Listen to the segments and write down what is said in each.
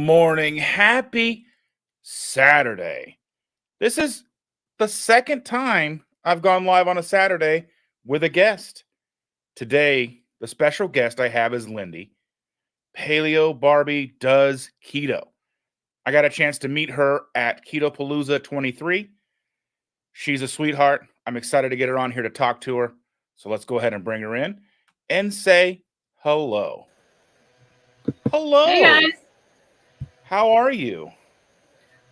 morning. Happy Saturday. This is the second time I've gone live on a Saturday with a guest. Today, the special guest I have is Lindy. PaleoBarbie does keto. I got a chance to meet her at Keto Palooza 23. She's a sweetheart. I'm excited to get her on here to talk to her. So let's go ahead and bring her in and say hello. Hello. Hey guys, How are you?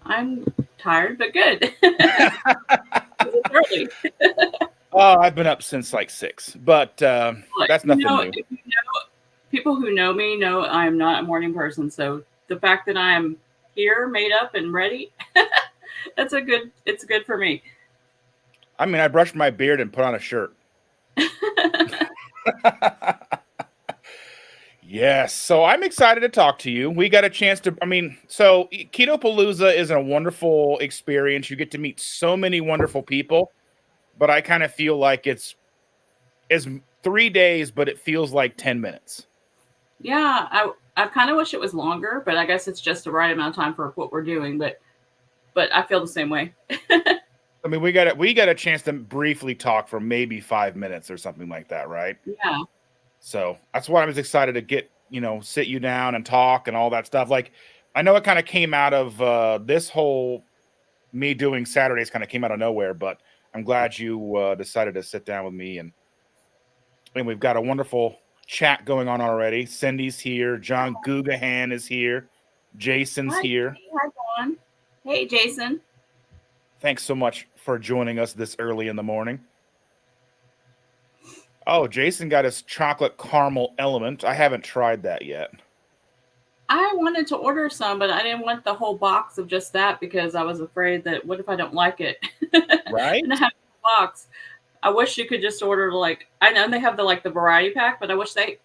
I'm tired but good. It's early. Oh, I've been up since like 6, but But, that's nothing new. if you know people who know me know I am not a morning person. So the fact that I am here, made up and ready, it's good for me. I mean, I brushed my beard and put on a shirt. Yes, so I'm excited to talk to you. We got a chance to, so Keto Palooza is a wonderful experience. You get to meet so many wonderful people, but I kind of feel like it's 3 days, but it feels like 10 minutes. Yeah, I kind of wish it was longer, but I guess it's just the right amount of time for what we're doing. But I feel the same way. I mean, we got a chance to briefly talk for maybe 5 minutes or something like that, right? Yeah. So that's why I was excited to get, sit you down and talk and all that stuff. Like, I know it kind of came out of this whole me doing Saturdays kind of came out of nowhere, but I'm glad you decided to sit down with me. And we've got a wonderful chat going on already. Cindy's here. John Gugahan is here. Jason's here. Hi, Dawn. Hey, Jason. Thanks so much for joining us this early in the morning. Oh, Jason got his chocolate caramel element. I haven't tried that yet. I wanted to order some, but I didn't want the whole box of just that because I was afraid that what if I don't like it? Right? And I have a box. I wish you could just order I know they have the variety pack, but I wish they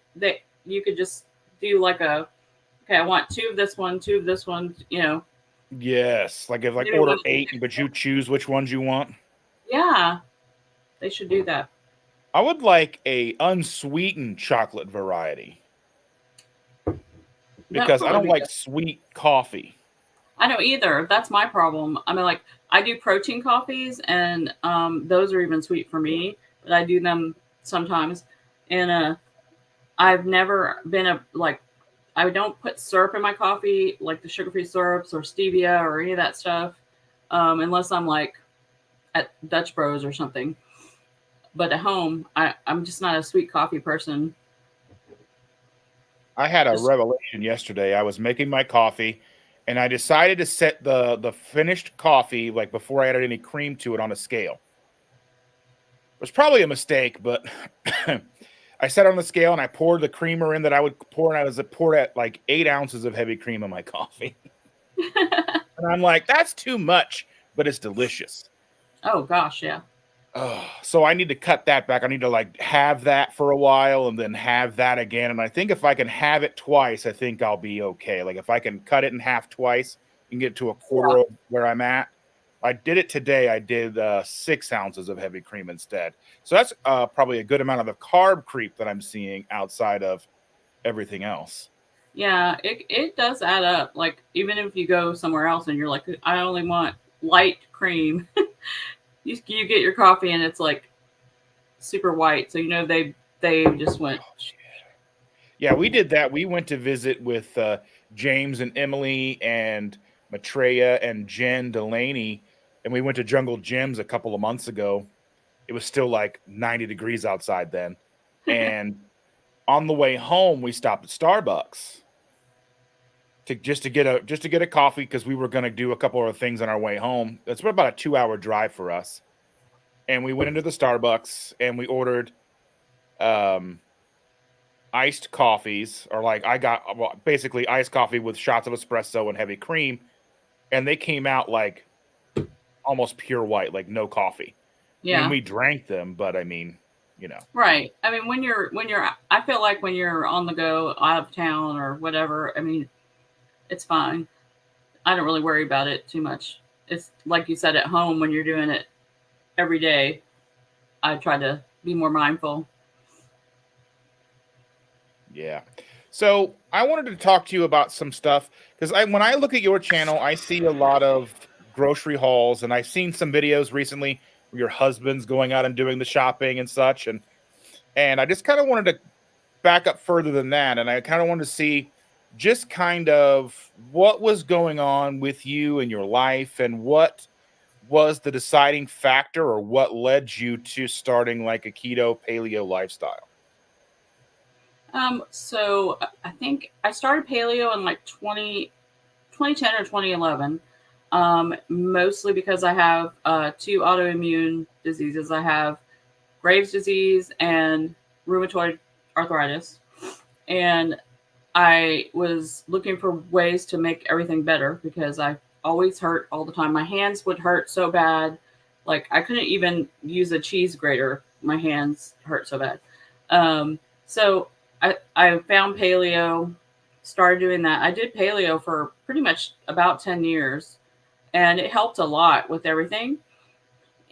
you could just do okay, I want 2 of this one, 2 of this one, Yes, like if order 8, but you choose which ones you want. Yeah, they should do that. I would like a unsweetened chocolate variety because I don't like sweet coffee. I don't either. That's my problem. I mean, I do protein coffees, and those are even sweet for me, but I do them sometimes. And I've never been I don't put syrup in my coffee, like the sugar-free syrups or stevia or any of that stuff, unless I'm at Dutch Bros or something. But at home, I'm just not a sweet coffee person. I had a revelation yesterday. I was making my coffee, and I decided to set the finished coffee, like before I added any cream to it, on a scale. It was probably a mistake, but I set it on the scale and I poured the creamer in that I would pour, and I was poured at like 8 ounces of heavy cream in my coffee. And I'm like, that's too much, but it's delicious. Oh gosh, yeah. So I need to cut that back. I need to have that for a while and then have that again. And I think if I can have it twice, I think I'll be okay. Like if I can cut it in half twice and get to a quarter of where I'm at. I did it today. I did 6 ounces of heavy cream instead. So that's probably a good amount of the carb creep that I'm seeing outside of everything else. Yeah, it does add up. Like even if you go somewhere else and you're like, I only want light cream. You get your coffee and it's super white, so they just went. Yeah, we did that. We went to visit with James and Emily and Maitreya and Jen Delaney, and we went to Jungle Gyms a couple of months ago. It was still like 90 degrees outside then, and on the way home we stopped at Starbucks to get a coffee because we were going to do a couple of things on our way home. It's about a 2-hour drive for us. And we went into the Starbucks and we ordered iced coffees, or I got basically iced coffee with shots of espresso and heavy cream, and they came out like almost pure white, like no coffee. Yeah. I mean, we drank them, but Right. I mean, I feel like when you're on the go, out of town or whatever, I mean, it's fine. I don't really worry about it too much. It's like you said, at home when you're doing it every day, I try to be more mindful. Yeah. So I wanted to talk to you about some stuff because when I look at your channel, I see a lot of grocery hauls, and I've seen some videos recently where your husband's going out and doing the shopping and such, and I just kind of wanted to back up further than that, and I kind of wanted to see just kind of what was going on with you in your life, and what was the deciding factor, or what led you to starting like a keto paleo lifestyle. So I think I started paleo in like 2010 or 2011, mostly because I have two autoimmune diseases. I have Graves' disease and rheumatoid arthritis. And I was looking for ways to make everything better because I always hurt all the time. My hands would hurt so bad. Like I couldn't even use a cheese grater. My hands hurt so bad. So I found paleo, started doing that. I did paleo for pretty much about 10 years and it helped a lot with everything.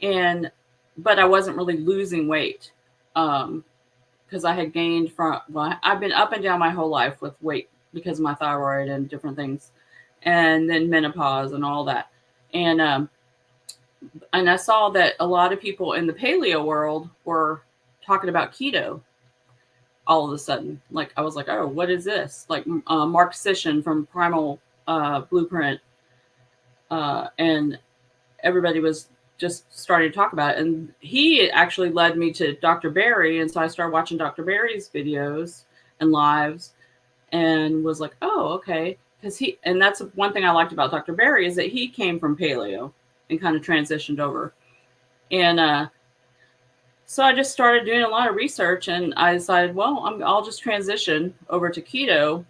And, but I wasn't really losing weight. Because I had gained from, well, I've been up and down my whole life with weight because of my thyroid and different things, and then menopause and all that. And I saw that a lot of people in the paleo world were talking about keto all of a sudden. Like I was like, oh, what is this? Like Mark Sisson from Primal Blueprint, and everybody was just starting to talk about it. And he actually led me to Dr. Barry. And so I started watching Dr. Barry's videos and lives and was like, oh, okay. And that's one thing I liked about Dr. Barry is that he came from paleo and kind of transitioned over. And so I just started doing a lot of research and I decided, well, I'll just transition over to keto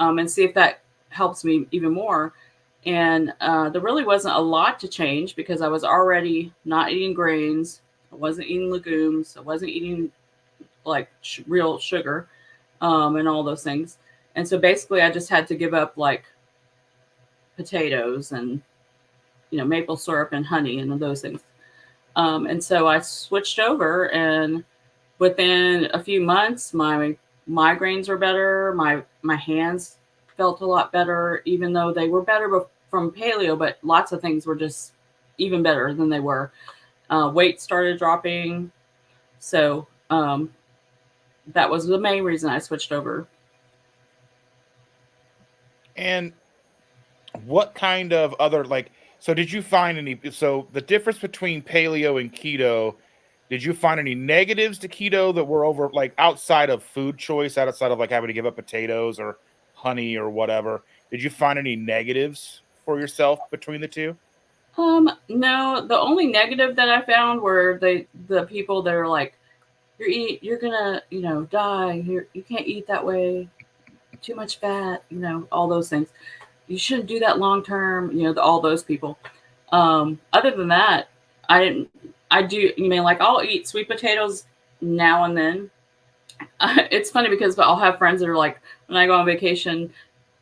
and see if that helps me even more. And there really wasn't a lot to change because I was already not eating grains. I wasn't eating legumes. I wasn't eating like real sugar and all those things. And so basically I just had to give up like potatoes and, maple syrup and honey and those things. And so I switched over and within a few months, my migraines were better. My hands felt a lot better, even though they were better from paleo, but lots of things were just even better than they were. Weight started dropping. So that was the main reason I switched over. And what kind of other, like, so did you find any, so the difference between paleo and keto, did you find any negatives to keto that were over, like, outside of food choice, outside of like having to give up potatoes or honey or whatever? Did you find any negatives for yourself between the two? No, the only negative that I found were the people that are like, you're gonna, die. You can't eat that way. Too much fat, all those things. You shouldn't do that long term, all those people. Other than that, I do, like I'll eat sweet potatoes now and then. It's funny because I'll have friends that are like, when I go on vacation,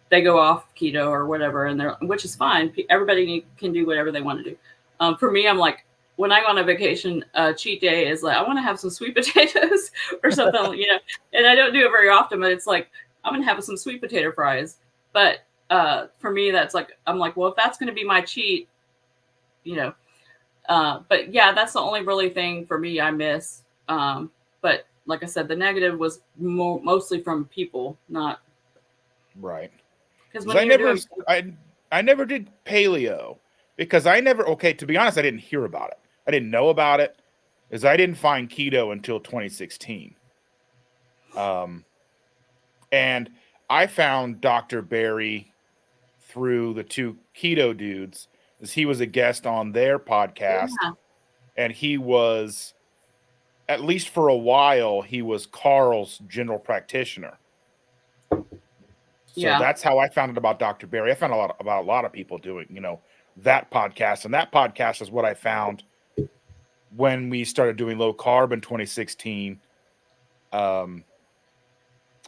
they go off keto or whatever, and which is fine. Everybody can do whatever they want to do. For me, I'm like, when I go on a vacation, cheat day is like, I want to have some sweet potatoes or something, and I don't do it very often, but it's like, I'm going to have some sweet potato fries. But for me, that's like, I'm like, well, if that's going to be my cheat, but yeah, that's the only really thing for me I miss. But like I said, the negative was mostly from people, not Right. because Because when you're doing, I never did paleo because okay, to be honest, I didn't hear about it. I didn't know about it because I didn't find keto until 2016. And I found Dr. Barry through the two keto dudes, as he was a guest on their podcast, yeah, and he was, at least for a while, he was Carl's general practitioner. So yeah. that's how I found out about Dr. Barry. I found about a lot of people doing, that podcast. And that podcast is what I found when we started doing low carb in 2016. And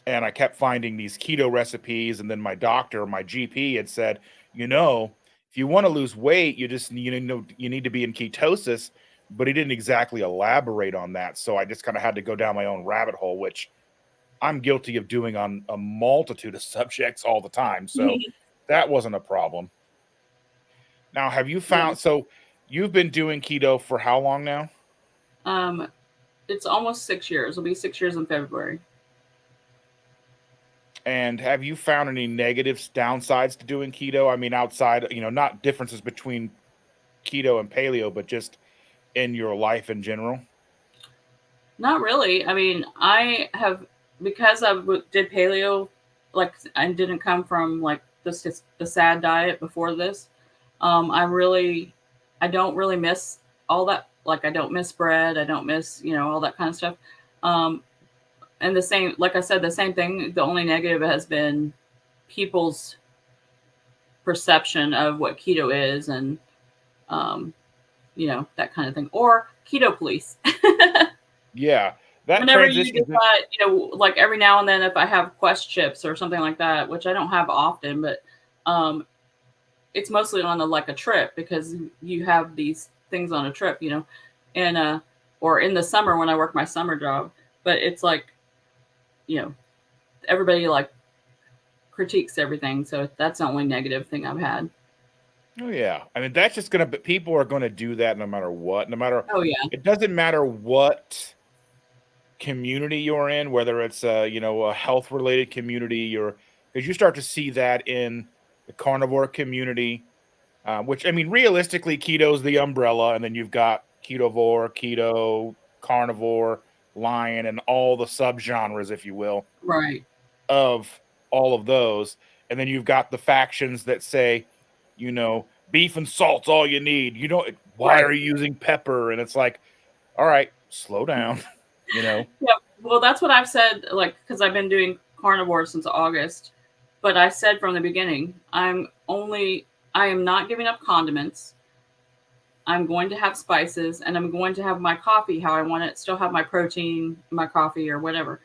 I kept finding these keto recipes. And then my doctor, my GP, had said, if you want to lose weight, you need to be in ketosis. But he didn't exactly elaborate on that. So I just kind of had to go down my own rabbit hole, which I'm guilty of doing on a multitude of subjects all the time. So that wasn't a problem. Now, have you Yeah. found, so you've been doing keto for how long now? It's almost 6 years. It'll be 6 years in February. And have you found any negative downsides to doing keto? I mean, outside, not differences between keto and paleo, but just in your life in general? Not really. I mean, I have, because did paleo, like, I didn't come from like the sad diet before this. I don't really miss all that. Like, I don't miss bread. I don't miss, all that kind of stuff. Um, and the same, like I said, the same thing. The only negative has been people's perception of what keto is, and um, that kind of thing, or keto police. Yeah, that Whenever you transition. decide, like every now and then, if I have Quest chips or something like that, which I don't have often, but um, it's mostly on like a trip, because you have these things on a trip, and or in the summer when I work my summer job. But it's like, everybody like critiques everything, so that's the only negative thing I've had. Oh yeah, I mean that's just gonna. People are gonna do that no matter what. No matter, Oh yeah, it doesn't matter what community you're in, whether it's a health related community, or because you start to see that in the carnivore community, which I mean realistically, keto's the umbrella, and then you've got ketovore, keto, carnivore, lion, and all the subgenres, if you will, right, of all of those. And then you've got the factions that say, beef and salt's all you need. You don't, why right. are you using pepper? And it's like, all right, slow down, you know? Yeah, well, that's what I've said, like, because I've been doing carnivore since August. But I said from the beginning, I am not giving up condiments. I'm going to have spices, and I'm going to have my coffee how I want it. Still have my protein, my coffee, or whatever.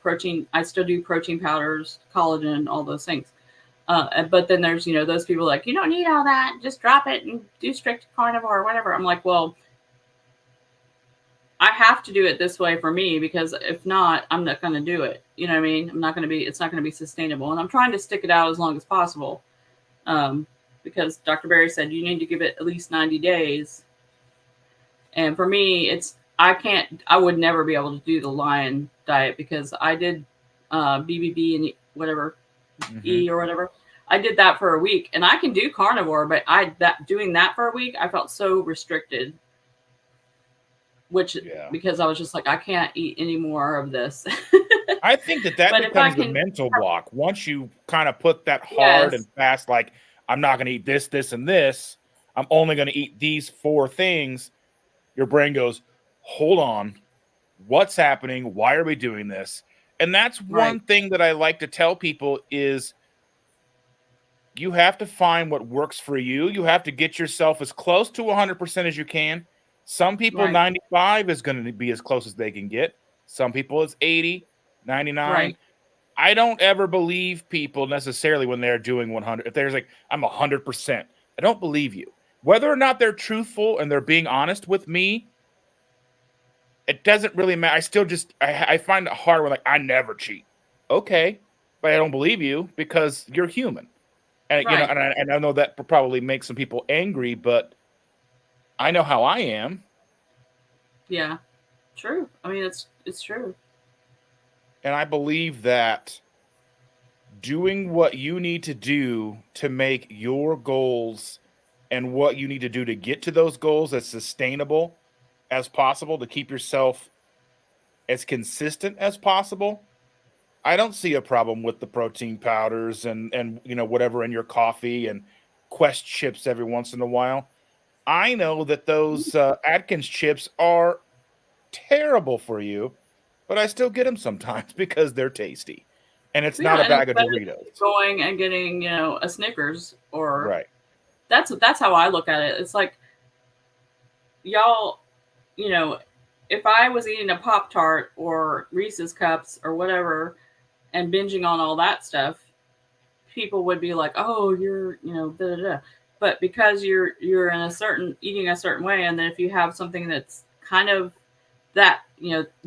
Protein. I still do protein powders, collagen, all those things. But then there's, those people like, you don't need all that. Just drop it and do strict carnivore or whatever. I'm like, well, I have to do it this way for me, because if not, I'm not going to do it. You know what I mean? It's not going to be sustainable. And I'm trying to stick it out as long as possible. Because Dr. Berry said you need to give it at least 90 days. And for me, I would never be able to do the lion diet, because I did BBB and whatever, E or whatever. I did that for a week, and I can do carnivore, but doing that for a week, I felt so restricted. Because I was just like, I can't eat any more of this. I think that becomes the mental block. Once you kind of put that hard and fast, like, I'm not going to eat this, this, and this, I'm only going to eat these 4 things. Your brain goes, hold on, what's happening? Why are we doing this? And that's one thing that I like to tell people is you have to find what works for you. You have to get yourself as close to 100% as you can. Some people, 95 is going to be as close as they can get. Some people, it's 80, 99. Right. I don't ever believe people necessarily when they're doing 100. If there's like, I'm 100%, I don't believe you. Whether or not they're truthful and they're being honest with me, it doesn't really matter. I still just, I find it hard when, like, I never cheat. Okay, but I don't believe you because you're human. And, and I know that probably makes some people angry, but I know how I am. Yeah, true. I mean, it's true. And I believe that doing what you need to do to make your goals and what you need to do to get to those goals as sustainable as possible, to keep yourself as consistent as possible. I don't see a problem with the protein powders and whatever in your coffee and Quest chips every once in a while. I know that those Atkins chips are terrible for you, but I still get them sometimes because they're tasty. And it's not a bag of Doritos. Going and getting, a Snickers, or right. That's how I look at it. It's like, y'all, if I was eating a Pop-Tart or Reese's Cups or whatever and binging on all that stuff, people would be like, oh, you're, da da da. But because you're eating a certain way, and then if you have something that's kind of that,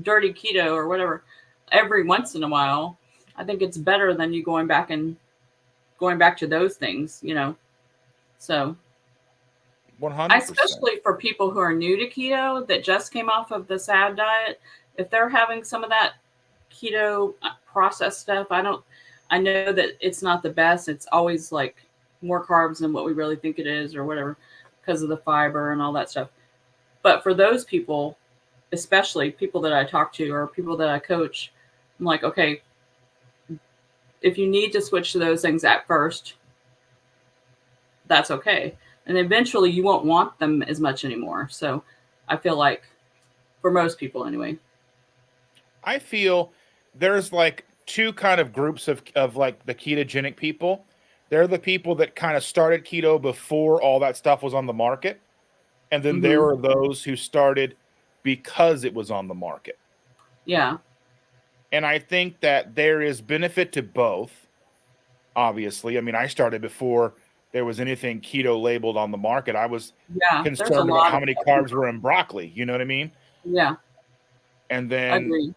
dirty keto or whatever, every once in a while, I think it's better than you going back to those things, you know. So I 100%. especially for people who are new to keto that just came off of the SAD diet, if they're having some of that keto processed stuff, I know that it's not the best. It's always like more carbs than what we really think it is or whatever because of the fiber and all that stuff. But for those people, especially people that I talk to or people that I coach, I'm like, okay, if you need to switch to those things at first, that's okay. And eventually you won't want them as much anymore. So I feel like for most people anyway. I feel there's like two kind of groups of like the ketogenic people. They're the people that kind of started keto before all that stuff was on the market. And then there Hmm. are those who started because it was on the market. Yeah. And I think that there is benefit to both, obviously. I mean, I started before there was anything keto labeled on the market. I was Yeah. There's a concerned about lot how of many stuff in carbs were there. in broccoli. You know what I mean? Yeah. And I then agree.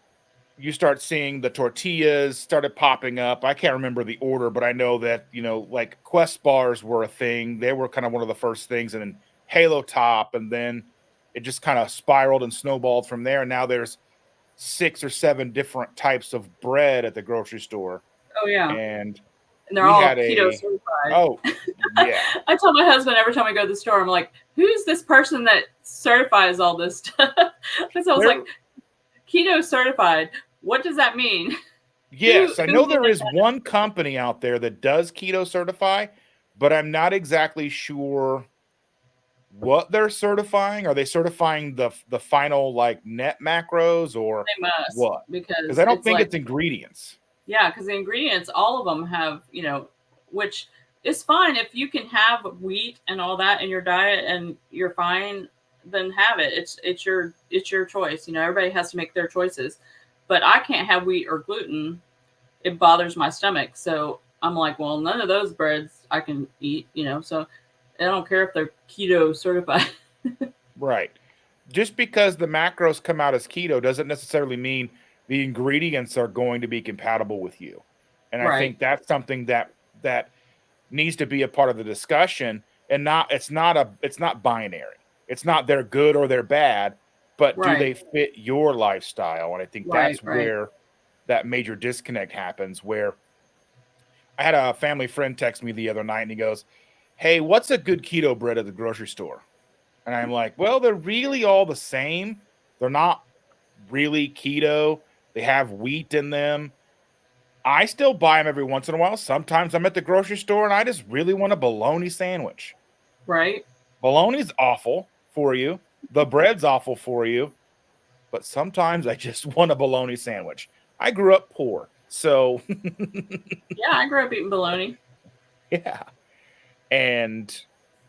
you start seeing the tortillas started popping up. I can't remember the order, but I know that, like Quest bars were a thing. They were kind of one of the first things, and then Halo Top, and then it just kind of spiraled and snowballed from there. And now there's 6 or 7 different types of bread at the grocery store. Oh yeah. And And they're we all had keto a certified. oh yeah. I tell my husband every time I go to the store, I'm like, who's this person that certifies all this stuff? Because I was like, There keto certified. What does that mean? Yes, I Who know did there is that? one company out there that does keto certify, but I'm not exactly sure what they're certifying. Are they certifying the final like net macros or They must what? Because because I don't it's think like, it's ingredients. yeah, because the ingredients, all of them have, which is fine if you can have wheat and all that in your diet and you're fine, then have it. It's your choice. Everybody has to make their choices, but I can't have wheat or gluten. It bothers my stomach, so I'm like, well, none of those breads I can eat. So I don't care if they're keto certified. Right. Just because the macros come out as keto doesn't necessarily mean the ingredients are going to be compatible with you. And I Right, think that's something that needs to be a part of the discussion, and it's not binary. It's not they're good or they're bad, but do right, they fit your lifestyle? And I think right, that's right. where that major disconnect happens, where I had a family friend text me the other night and he goes, "Hey, what's a good keto bread at the grocery store?" And I'm like, "Well, they're really all the same. They're not really keto. They have wheat in them. I still buy them every once in a while. Sometimes I'm at the grocery store and I just really want a bologna sandwich. Right. Bologna's awful for you. The bread's awful for you. But sometimes I just want a bologna sandwich. I grew up poor. So, Yeah, I grew up eating bologna. yeah. And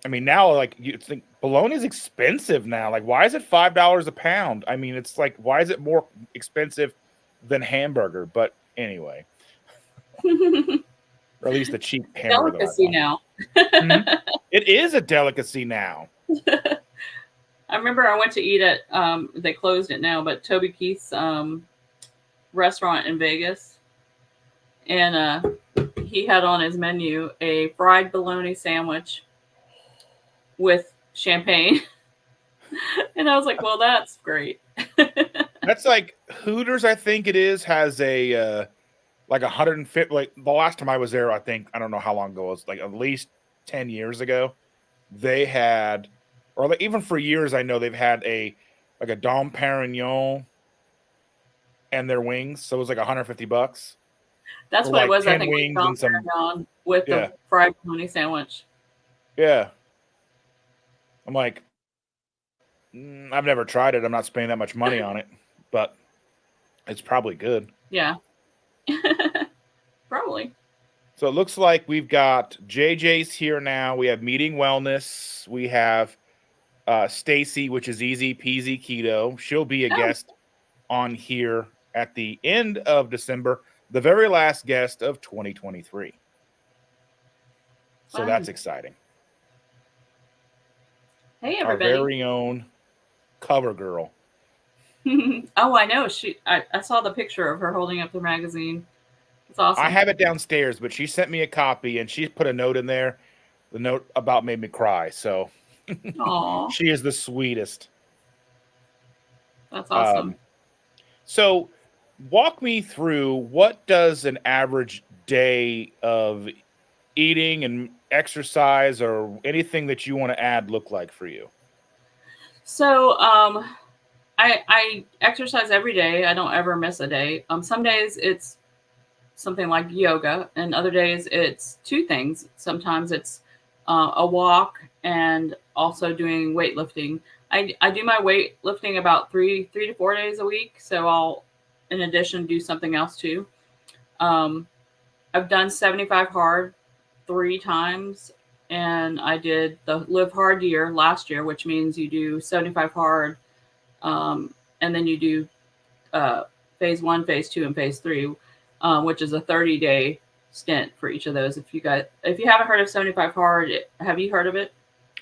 I mean, now, like, you think bologna is expensive now. Like, why is it $5 a pound? I mean, it's like, why is it more expensive than hamburger? But anyway, or at least the cheap hamburger that I Delicacy buy. now. Mhm. It is a delicacy now. I remember I went to eat at they closed it now, but Toby Keith's restaurant in Vegas, and he had on his menu a fried bologna sandwich with champagne, and I was like, "Well, that's great." That's like Hooters, I think it is, has a like 150. Like the last time I was there, I don't know how long ago it was, like at least 10 years ago. They had, or like even for years, I know they've had a like a Dom Perignon and their wings. So it was like $150 That's for what it like was. I 10 think was wings Dom and some. Perignon with the Yeah. fried bologna sandwich. Yeah. I'm like, I've never tried it. I'm not spending that much money on it, but it's probably good. Yeah, probably. So it looks like we've got JJ's here now. We have Meeting Wellness. We have Stacy, which is Easy Peasy Keto. She'll be a Oh, guest on here at the end of December, the very last guest of 2023. So that's fun. exciting. Hey, Our everybody. very own cover girl. Oh, I know. I saw the picture of her holding up the magazine. It's I awesome. have it downstairs, but she sent me a copy and she put a note in there. The note about made me cry. So Aw, she is the sweetest. that's awesome. Um, so walk me through, what does an average day of eating and exercise or anything that you want to add look like for you? So, I exercise every day. I don't ever miss a day. Some days it's something like yoga, and other days it's two things. Sometimes it's a walk and also doing weightlifting. I do my weightlifting about three to 4 days a week. So I'll, in addition, do something else too. Um, I've done 75 hard 3 times, and I did the Live Hard year last year, which means you do 75 hard, and then you do phase one, phase two, and phase three, which is a 30-day stint for each of those. If you haven't heard of 75 hard, have you heard of it?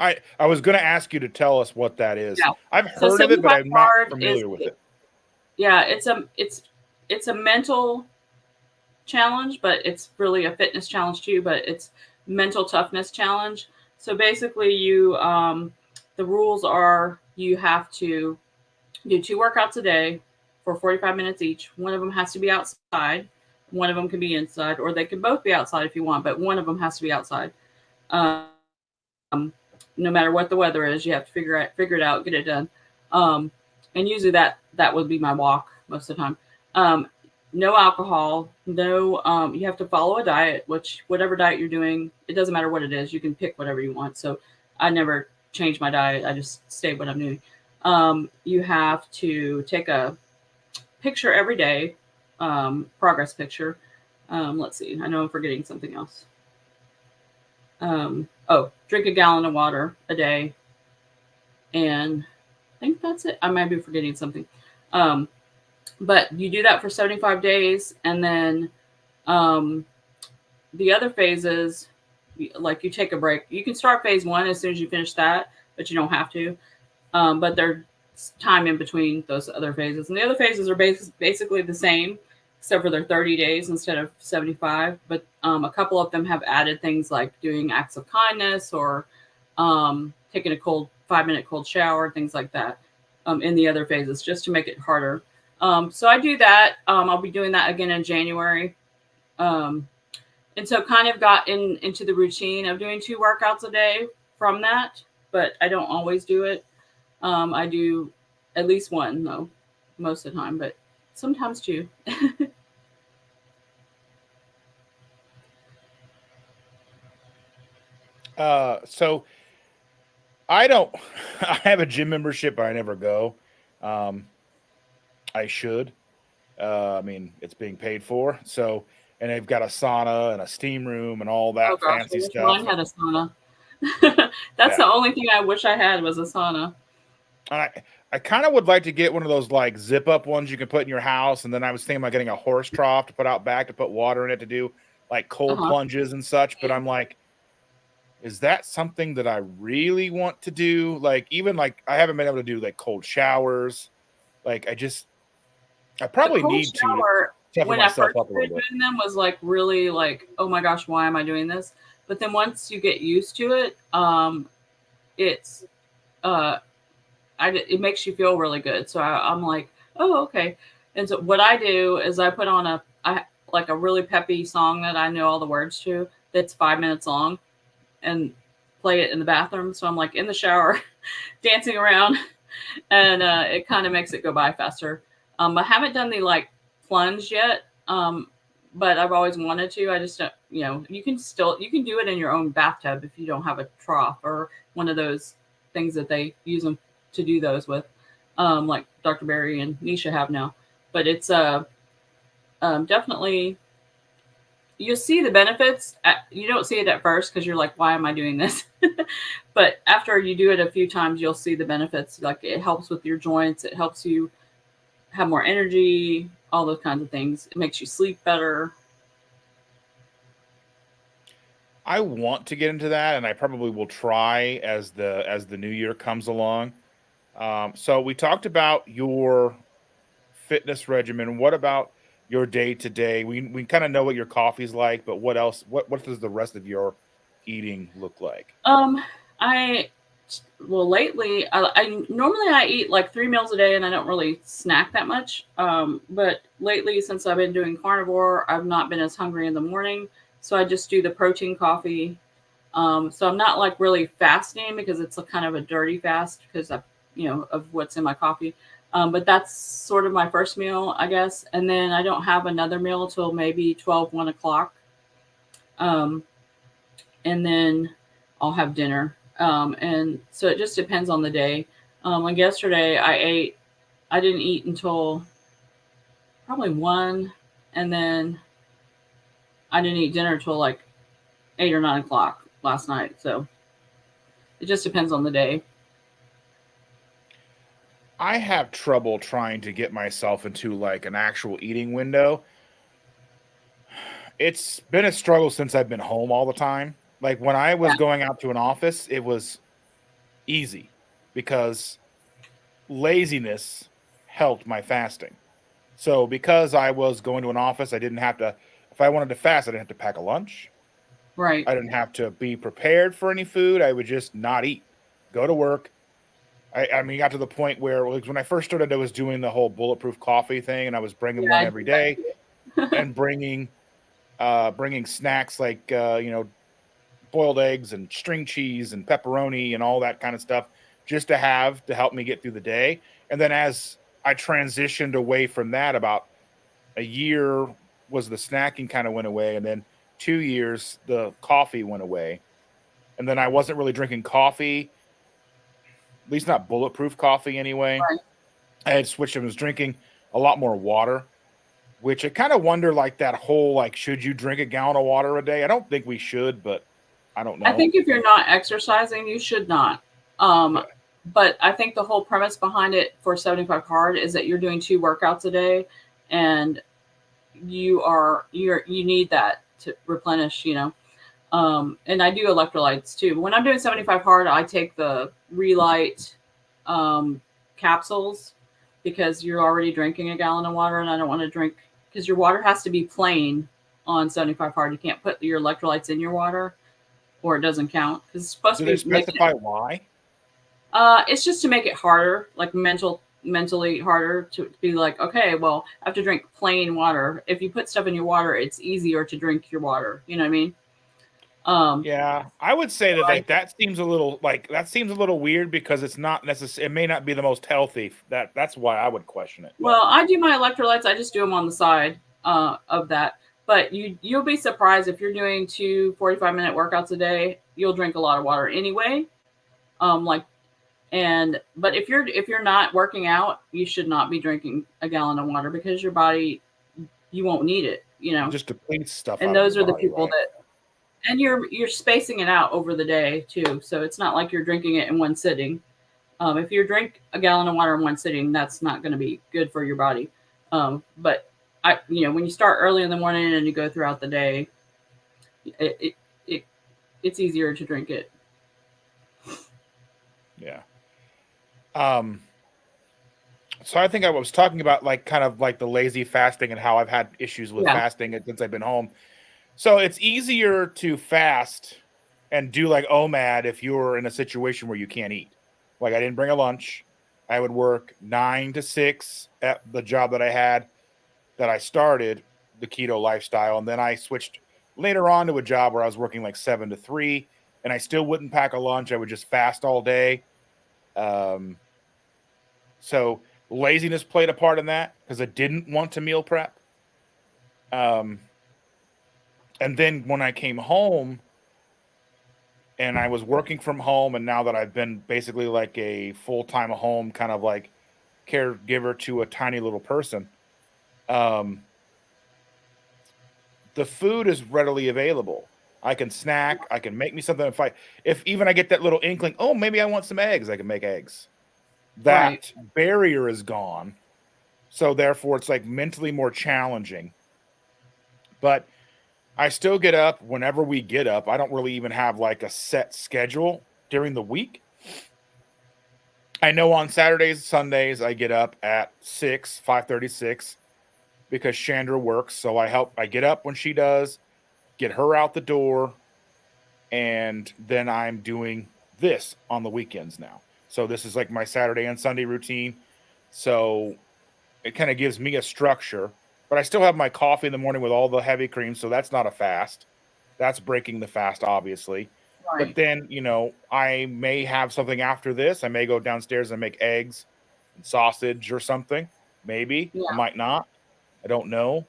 I was going to ask you to tell us what that is. Yeah. I've So heard of it, but 75 I'm not hard is, familiar with it. yeah, it's a mental challenge, but it's really a fitness challenge too. But it's mental toughness challenge. So basically, the rules are you have to do 2 workouts a day for 45 minutes each. One of them has to be outside. One of them can be inside, or they can both be outside if you want, but one of them has to be outside. Um, no matter what the weather is, you have to figure it out, get it done. Um, and usually that would be my walk most of the time. Um, no alcohol, no. You have to follow a diet, which whatever diet you're doing, it doesn't matter what it is. You can pick whatever you want. So I never change my diet. I just stay what I'm doing. You have to take a picture every day, progress picture. Let's see. I know I'm forgetting something else. Drink a gallon of water a day, and I think that's it. I might be forgetting something. Um, but you do that for 75 days, and then um, the other phases, like you take a break. You can start phase one as soon as you finish that, but you don't have to. But there's time in between those other phases. And the other phases are basically the same, except for they're 30 days instead of 75. But a couple of them have added things like doing acts of kindness or taking a 5-minute cold shower, things like that in the other phases, just to make it harder. So I do that. I'll be doing that again in January. Um, and so kind of got into the routine of doing 2 workouts a day from that, but I don't always do it. I do at least one though, most of the time, but sometimes two. So I don't, I have a gym membership, but I never go. Um, I should. I mean, it's being paid for. So, and they've got a sauna and a steam room and all Oh that gosh, I fancy wish mine stuff. had a sauna. That's Yeah. the only thing I wish I had was a sauna. I kind of would like to get one of those like zip up ones you can put in your house. And then I was thinking about getting a horse trough to put out back to put water in it to do like Uh cold huh. plunges and such. But I'm like, is that something that I really want to do? Like, even like I haven't been able to do like cold showers. Like, I The probably cold need to shower, toughen when I myself first up a little started bit. doing them, was like really like, oh my gosh, why am I doing this? But then once you get used to it, it's uh, it makes you feel really good. So I'm like, oh, okay. And so what I do is I put on like a really peppy song that I know all the words to. That's 5 minutes long, and play it in the bathroom. So I'm like in the shower, dancing around, and it kind of makes it go by faster. I haven't done the like plunge yet, but I've always wanted to. I just don't, you can do it in your own bathtub if you don't have a trough or one of those things that they use them to do those with, like Dr. Barry and Nisha have now. But it's definitely, you'll see the benefits. You don't see it at first because you're like, why am I doing this? But after you do it a few times, you'll see the benefits. Like it helps with your joints. It helps you have more energy, all those kinds of things. It makes you sleep better. I want to get into that, and I probably will try as the new year comes along. So we talked about your fitness regimen, what about your day to day? We kind of know what your coffee's like, but what else? What does the rest of your eating look like? Um, I well lately I normally I eat like 3 meals a day and I don't really snack that much. But lately since I've been doing carnivore, I've not been as hungry in the morning, so I just do the protein coffee. So I'm not like really fasting because it's a kind of a dirty fast because of of what's in my coffee. But that's sort of my first meal, I guess, and then I don't have another meal till maybe 12, 1 o'clock. Um, and then I'll have dinner. And so it just depends on the day. Like yesterday, I didn't eat until probably 1, and then I didn't eat dinner till like 8 or 9 o'clock last night. So it just depends on the day. I have trouble trying to get myself into like an actual eating window. It's been a struggle since I've been home all the time. Like when I was Yeah, going out to an office, it was easy because laziness helped my fasting. So because I was going to an office, I didn't have to, if I wanted to fast, I didn't have to pack a lunch. right. I didn't have to be prepared for any food. I would just not eat, go to work. I mean, got to the point where like, when I first started, I was doing the whole bulletproof coffee thing, and I was bringing Yeah, one I every did that day too. and bringing snacks like boiled eggs and string cheese and pepperoni and all that kind of stuff just to have to help me get through the day. And then as I transitioned away from that, about a year was the snacking kind of went away, and then 2 years the coffee went away, and then I wasn't really drinking coffee, at least not bulletproof coffee anyway. Right. I had switched and was drinking a lot more water, which I kind of wonder like that whole like should you drink a gallon of water a day? I don't think we should, but I don't I know. think if you're not exercising, you should not. Um, Yeah. but I think the whole premise behind it for 75 hard is that you're doing 2 workouts a day, and you need that to replenish. And I do electrolytes too. When I'm doing 75 hard, I take the Relight um, capsules because you're already drinking a gallon of water, and I don't want to drink because your water has to be plain on 75 hard. You can't put your electrolytes in your water or it doesn't count because it's supposed Do to they be making it. specify why? It's just to make it harder, like mentally harder to be like, okay, well, I have to drink plain water. If you put stuff in your water, it's easier to drink your water. You know what I mean? Um, Yeah, I would say that I, that seems a little weird because it's not necessary. It may not be the most healthy. That's why I would question it. But well, I do my electrolytes. I just do them on the side of that. But you'll be surprised if you're doing 2 45-minute workouts a day, you'll drink a lot of water anyway. Like And but if you're not working out, you should not be drinking a gallon of water because your body you won't need it just depletes stuff And out of your those are the body, people right? that and you're spacing it out over the day too. So it's not like you're drinking it in one sitting. If you drink a gallon of water in one sitting, that's not going to be good for your body. But when you start early in the morning and you go throughout the day, it, it, it it's easier to drink it. Yeah. Um. So I think I was talking about like kind of like the lazy fasting and how I've had issues with Yeah, fasting since I've been home. So it's easier to fast and do like OMAD if you're in a situation where you can't eat. Like I didn't bring a lunch. I would work 9 to 6 at the job that I had that I started the keto lifestyle. And then I switched later on to a job where I was working like 7 to 3 and I still wouldn't pack a lunch. I would just fast all day. Um, so laziness played a part in that because I didn't want to meal prep. Um, and then when I came home, and I was working from home, and now that I've been basically like a full-time home kind of like caregiver to a tiny little person, um, the food is readily available. I can snack, I can make me something. If even I get that little inkling, oh, maybe I want some eggs, I can make eggs. right. That barrier is gone. So therefore it's like mentally more challenging. But I still get up whenever we get up. I don't really even have like a set schedule during the week. I know on Saturdays, Sundays, I get up at 5:36 because Chandra works. So I get up when she does, get her out the door, and then I'm doing this on the weekends now. So this is like my Saturday and Sunday routine. So it kind of gives me a structure, but I still have my coffee in the morning with all the heavy cream. So that's not a fast. That's breaking the fast, obviously. But Right. then, I may have something after this. I may go downstairs and make eggs and sausage or something. Maybe. I Yeah. might not. I don't know.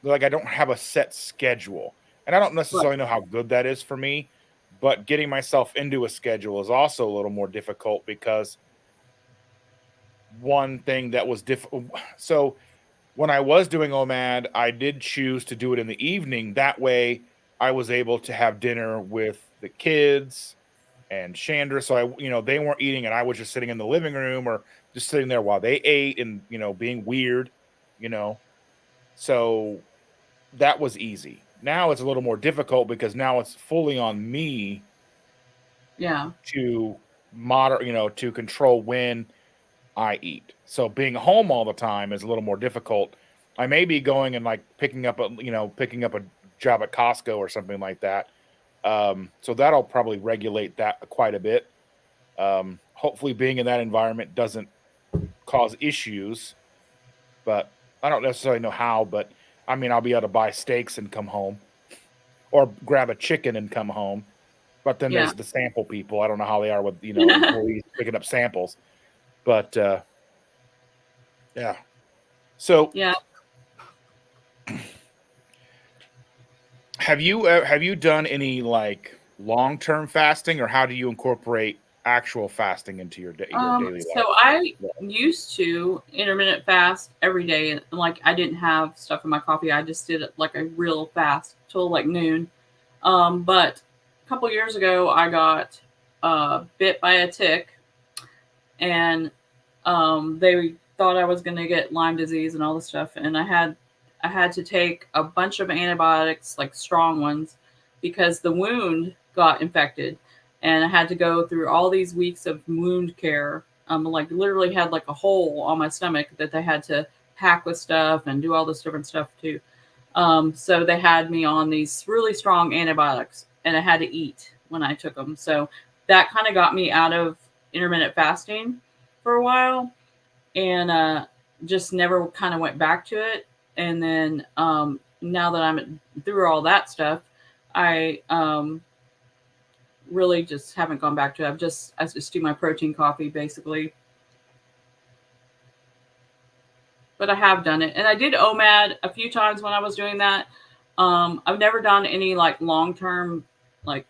Like I don't have a set schedule. And I don't Right. necessarily know how good that is for me, but getting myself into a schedule is also a little more difficult because one thing that was difficult. So when I was doing OMAD, I did choose to do it in the evening. That way I was able to have dinner with the kids and Chandra. So they weren't eating and I was just sitting in the living room or just sitting there while they ate and, being weird, you know. So that was easy. Now it's a little more difficult because now it's fully on me Yeah. to to control when I eat. So being home all the time is a little more difficult. I may be going and like picking up a job at Costco or something like that. So that'll probably regulate that quite a bit. Hopefully being in that environment doesn't cause issues, but I don't necessarily know how, but I mean, I'll be able to buy steaks and come home or grab a chicken and come home. But then Yeah. there's the sample people. I don't know how they are with, employees picking up samples, but yeah. So Yeah. have you done any like long-term fasting, or how do you incorporate actual fasting into your daily So I life? used to intermittent fast every day, and like I didn't have stuff in my coffee. I just did it like a real fast till like noon. But a couple years ago, I got bit by a tick, and they thought I was going to get Lyme disease and all this stuff, and I had to take a bunch of antibiotics, like strong ones, because the wound got infected, and I had to go through all these weeks of wound care. Like literally had like a hole on my stomach that they had to pack with stuff and do all this different stuff too. So they had me on these really strong antibiotics, and I had to eat when I took them. So that kind of got me out of intermittent fasting for a while, and just never kind of went back to it. And then now that I'm through all that stuff, I really just haven't gone back to it. I just do my protein coffee basically, but I have done it, and I did OMAD a few times when I was doing that. I've never done any like long term, like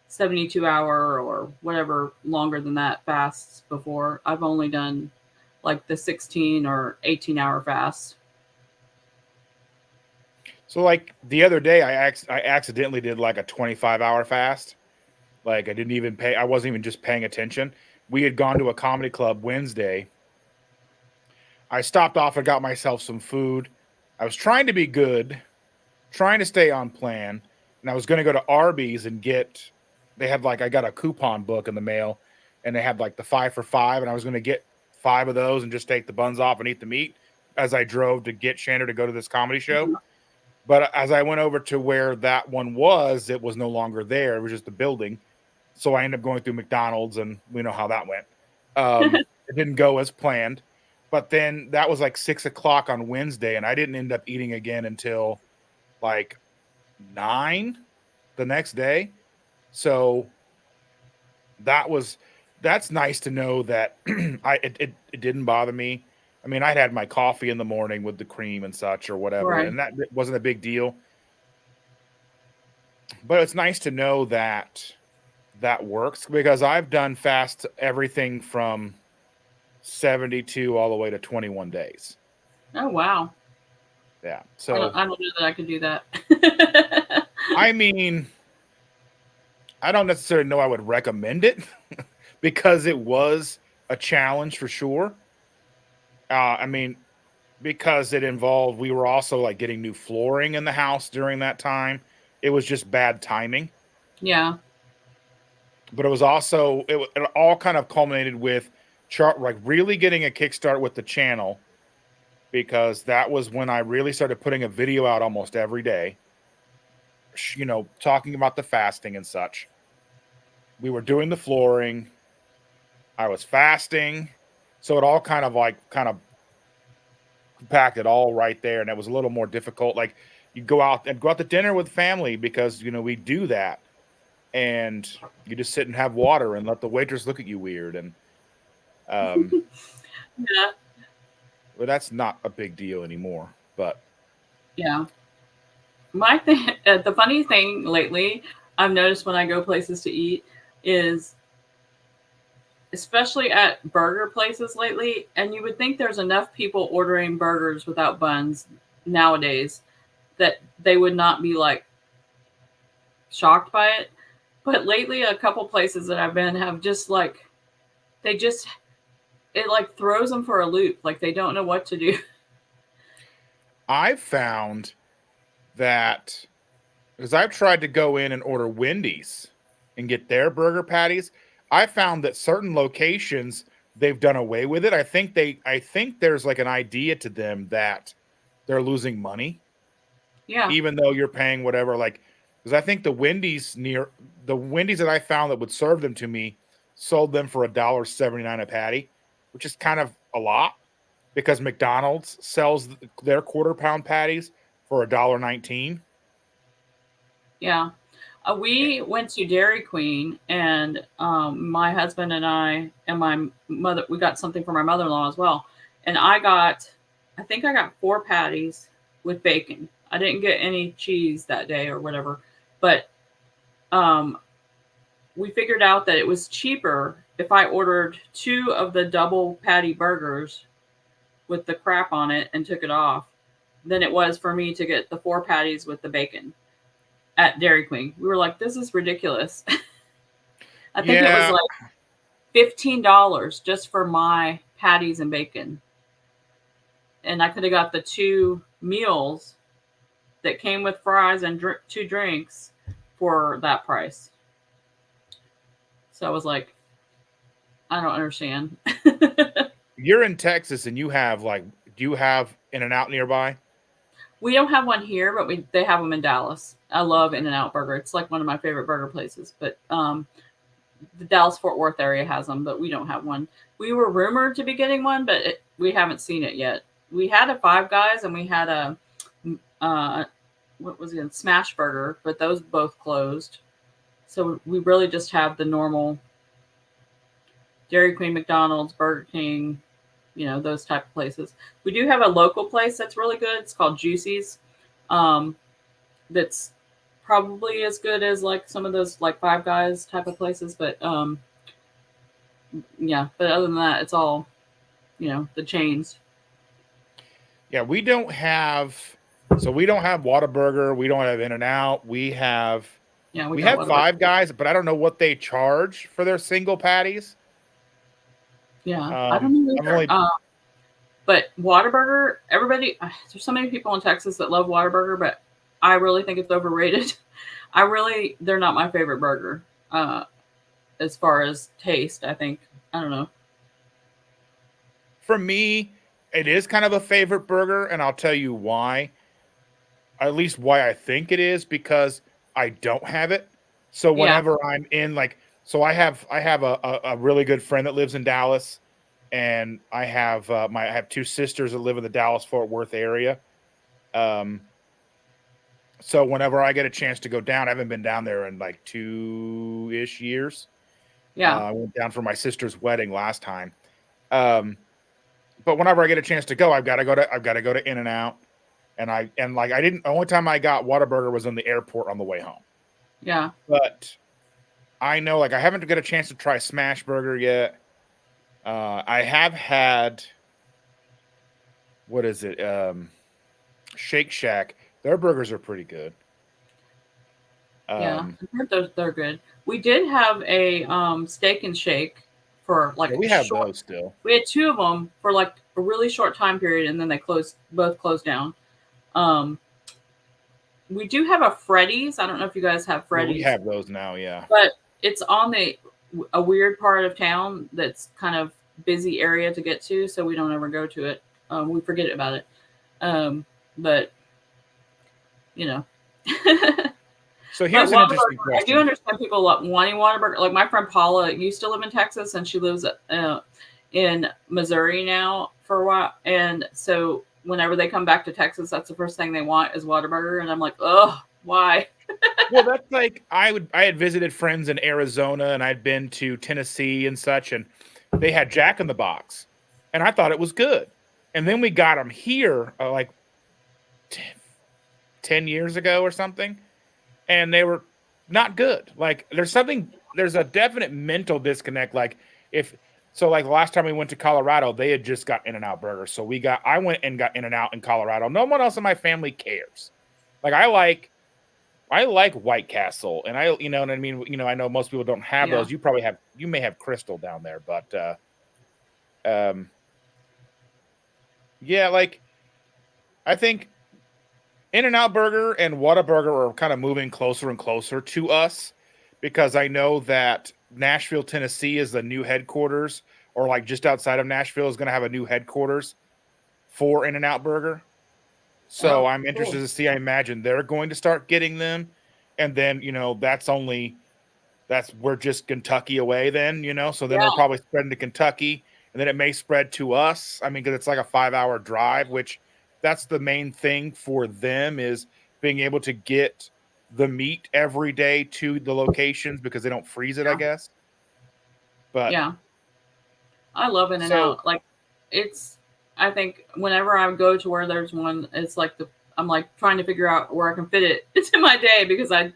72-hour or whatever longer than that fasts before. I've only done like the 16 or 18-hour fasts. So like the other day, I accidentally did like a 25-hour fast. Like I wasn't even just paying attention. We had gone to a comedy club Wednesday. I stopped off and got myself some food. I was trying to be good, trying to stay on plan, and I was going to go to Arby's and they had like, I got a coupon book in the mail, and they had like the 5 for 5, and I was going to get 5 of those and just take the buns off and eat the meat as I drove to get Chandler to go to this comedy show. Mhm. But as I went over to where that one was, it was no longer there. It was just a building. So I ended up going through McDonald's, and we know how that went. It didn't go as planned. But then that was like 6 o'clock on Wednesday, and I didn't end up eating again until like 9 the next day. So that's nice to know that it didn't bother me. I mean, I'd had my coffee in the morning with the cream and such or whatever, Right. and that wasn't a big deal. But it's nice to know that that works because I've done fast everything from 72 all the way to 21 days. Oh wow. Yeah. I don't, So, I don't know that I could do that. I mean, I don't necessarily know I would recommend it because it was a challenge for sure. I mean, because we were also like getting new flooring in the house during that time. It was just bad timing. Yeah. but it was also it all kind of culminated with like really getting a kickstart with the channel, because that was when I really started putting a video out almost every day, talking about the fasting and such. We were doing the flooring. I was fasting. So it all kind of compacted all right there. And it was a little more difficult. Like you go out to dinner with family because, we do that. And you just sit and have water and let the waitress look at you weird. And, Yeah. well, that's not a big deal anymore, but Yeah. My thing, the funny thing lately I've noticed when I go places to eat is, especially at burger places lately, and you would think there's enough people ordering burgers without buns nowadays that they would not be like shocked by it. But lately, a couple places that I've been have just like, they just, it like throws them for a loop. Like they don't know what to do. I've found that because I've tried to go in and order Wendy's and get their burger patties. I found that certain locations they've done away with it. I think there's like an idea to them that they're losing money, Yeah. even though you're paying whatever. Like, because I think the Wendy's that I found that would serve them to me sold them for $1.79 a patty, which is kind of a lot because McDonald's sells their quarter pound patties for $1.19. Yeah. We went to Dairy Queen, and my husband and I and my mother, we got something for my mother-in-law as well. And I think I got 4 patties with bacon. I didn't get any cheese that day or whatever, but um, we figured out that it was cheaper if I ordered 2 of the double patty burgers with the crap on it and took it off than it was for me to get the 4 patties with the bacon at Dairy Queen. We were like, this is ridiculous. I think it was Yeah, like $15 just for my patties and bacon. And I could have got the 2 meals that came with fries and 2 drinks for that price. So I was like, I don't understand. you're in Texas and do you have In-N-Out nearby? We don't have one here, but they have them in Dallas. I love In-N-Out Burger. It's like one of my favorite burger places. But the Dallas Fort Worth area has them, but we don't have one. We were rumored to be getting one, but we haven't seen it yet. We had a Five Guys and we had a what was it, Smash Burger, but those both closed. So we really just have the normal Dairy Queen, McDonald's, Burger King, those type of places. We do have a local place that's really good. It's called Juicy's. That's probably as good as like some of those like Five Guys type of places, but yeah. But other than that, it's all the chains. Yeah, we don't have Whataburger, we don't have In-N-Out. Yeah, we We got have Whataburger. Five Guys, but I don't know what they charge for their single patties. Yeah, I don't know I've either. only But Whataburger, everybody, there's so many people in Texas that love Whataburger, but I really think it's overrated. They're not my favorite burger. As far as taste, I think, I don't know. For me, it is kind of a favorite burger, and I'll tell you why. At least why I think it is, because I don't have it. So Yeah, whenever I'm in I have a really good friend that lives in Dallas, and I have 2 sisters that live in the Dallas Fort Worth area. Um, so whenever I get a chance to go down, I haven't been down there in like 2-ish years. yeah, I went down for my sister's wedding last time. Um, but whenever I get a chance to go, I've got to go to In-N-Out. I didn't. The only time I got Whataburger was in the airport on the way home. yeah, But I know, I haven't got a chance to try Smash Burger yet. I have had, what is it? Shake Shack. Their burgers are pretty good. yeah. Um, I heard they're good. We did have a steak and shake for like yeah, a we have short. those still. We had 2 of them for like a really short time period, and then they both closed down. Um, we do have a Freddy's. I don't know if you guys have Yeah, we Freddy's, have those now. Yeah. but it's on a weird part of town that's kind of busy area to get to, so we don't ever go to it. We forget about it. But you know. So But here's an interesting Whataburger, I do question. understand people wanting Whataburger. Like my friend Paula used to live in Texas, and she lives in Missouri now for a while. And so whenever they come back to Texas, that's the first thing they want is Whataburger. And I'm like, oh, why? Well, that's like I had visited friends in Arizona and I'd been to Tennessee and such, and they had Jack in the Box, and I thought it was good. And then we got them here like 10 years ago or something, and they were not good. Like there's a definite mental disconnect. Like if so, like the last time we went to Colorado, they had just got In-N-Out Burger, so I went and got In-N-Out in Colorado. No one else in my family cares. Like I like White Castle, and you know what I mean. You know, I know most people don't have Yeah. those. You may have Crystal down there, but yeah, like I think In-N-Out Burger and Whataburger are kind of moving closer and closer to us because I know that Nashville, Tennessee is the new headquarters, or like just outside of Nashville is going to have a new headquarters for In-N-Out Burger. So Oh, I'm interested cool. to see. I imagine they're going to start getting them, and then we're just Kentucky away then, so then it'll Yeah. probably spread into Kentucky, and then it may spread to us. I mean, because it's like a 5-hour drive, which that's the main thing for them is being able to get the meat every day to the locations because they don't freeze it, I Yeah. guess. But Yeah. I love In and so Out. Like it's I think whenever I go to where there's one, it's like I'm like trying to figure out where I can fit it into my day because I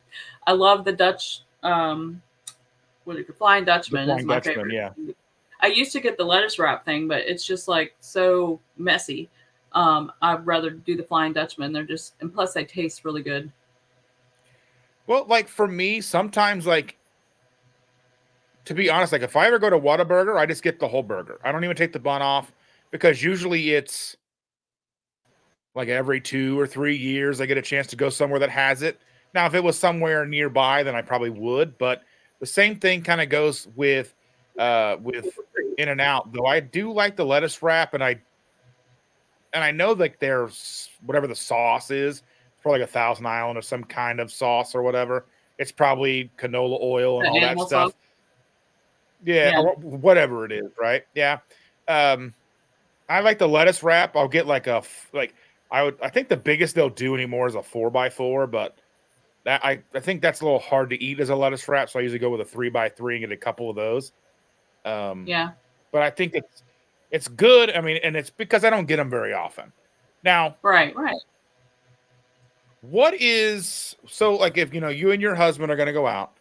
love the Dutch what is it, Flying the Dutchman is Flying my Dutchman, favorite. yeah. I used to get the lettuce wrap thing, but it's just like so messy. I'd rather do the Flying Dutchman. They're just and plus they taste really good. Well, like for me, sometimes like to be honest, like if I ever go to Whataburger, I just get the whole burger. I don't even take the bun off because usually it's like every 2 or 3 years, I get a chance to go somewhere that has it. Now, if it was somewhere nearby, then I probably would. But the same thing kind of goes with In-N-Out, though I do like the lettuce wrap, and I know like there's whatever the sauce is, probably like a Thousand Island or some kind of sauce or whatever. It's probably canola oil and The all that animal sauce. stuff. Yeah, Yeah. or whatever it is, right? Yeah. Um, I like the lettuce wrap. I'll get like I think the biggest they'll do anymore is a 4x4, but I think that's a little hard to eat as a lettuce wrap, so I usually go with a 3x3 and get a couple of those. Um, Yeah. but I think it's good. I mean, and it's because I don't get them very often. Now, Right. Right. what is so like if you and your husband are going to go out,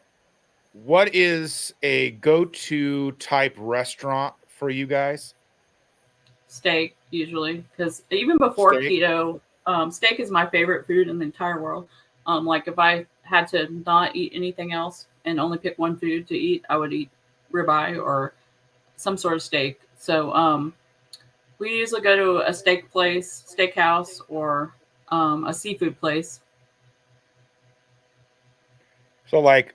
what is a go-to type restaurant for you guys? Steak usually because even before Steak? keto, steak is my favorite food in the entire world. Like if I had to not eat anything else and only pick one food to eat, I would eat ribeye or some sort of steak. So we usually go to a steak place, steakhouse, or a seafood place. So like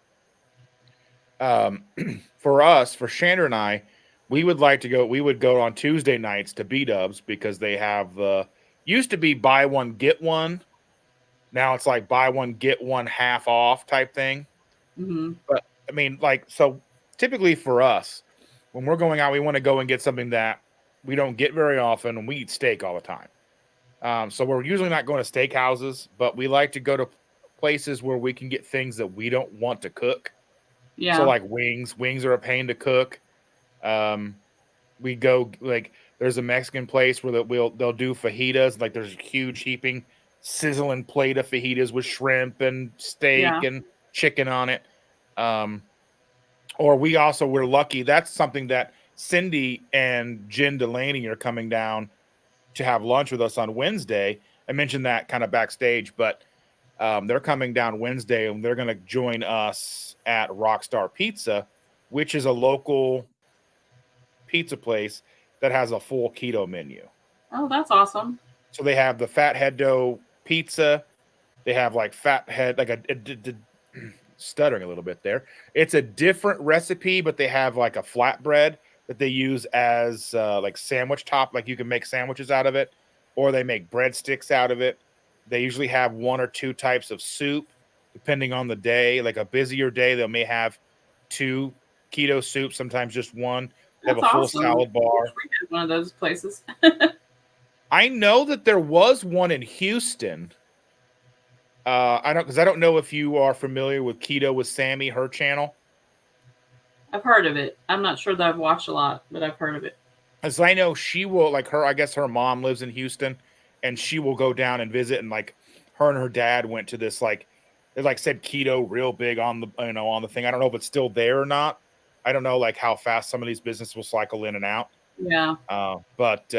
for us, for Shander and I, we would go on Tuesday nights to B-Dubs because they have the used to be buy one get one. Now it's like buy one get one half off type thing. Hmm. But I mean, like, so typically for us, when we're going out, we want to go and get something that we don't get very often, and we eat steak all the time. So we're usually not going to steakhouses, but we like to go to places where we can get things that we don't want to cook. So Yeah, like wings, wings are a pain to cook. Um, we go like there's a Mexican place where they'll do fajitas. Like there's a huge heaping, sizzling plate of fajitas with shrimp and steak yeah, and chicken on it. Um, or we're lucky. That's something that Cindy and Jen Delaney are coming down to have lunch with us on Wednesday. I mentioned that kind of backstage, but they're coming down Wednesday and they're going to join us at Rockstar Pizza, which is a local pizza place that has a full keto menu. oh, that's awesome. So they have the fat head dough pizza. They have like fat head, like stuttering a little bit there. It's a different recipe, but they have like a flatbread that they use as like sandwich top. Like you can make sandwiches out of it, or they make breadsticks out of it. They usually have one or two types of soup, depending on the day. Like a busier day, they may have two keto soups, sometimes just one. They have That's a full awesome. salad I bar. wish we had one of those places. I know that there was one in Houston. I don't know if you are familiar with Keto with Sammy, her channel. I've heard of it. I'm not sure that I've watched a lot, but I've heard of it. As I know, she will like her. I guess her mom lives in Houston, and she will go down and visit. And like her and her dad went to this like it like said keto real big on the on the thing. I don't know if it's still there or not. I don't know like how fast some of these businesses will cycle in and out. Yeah. But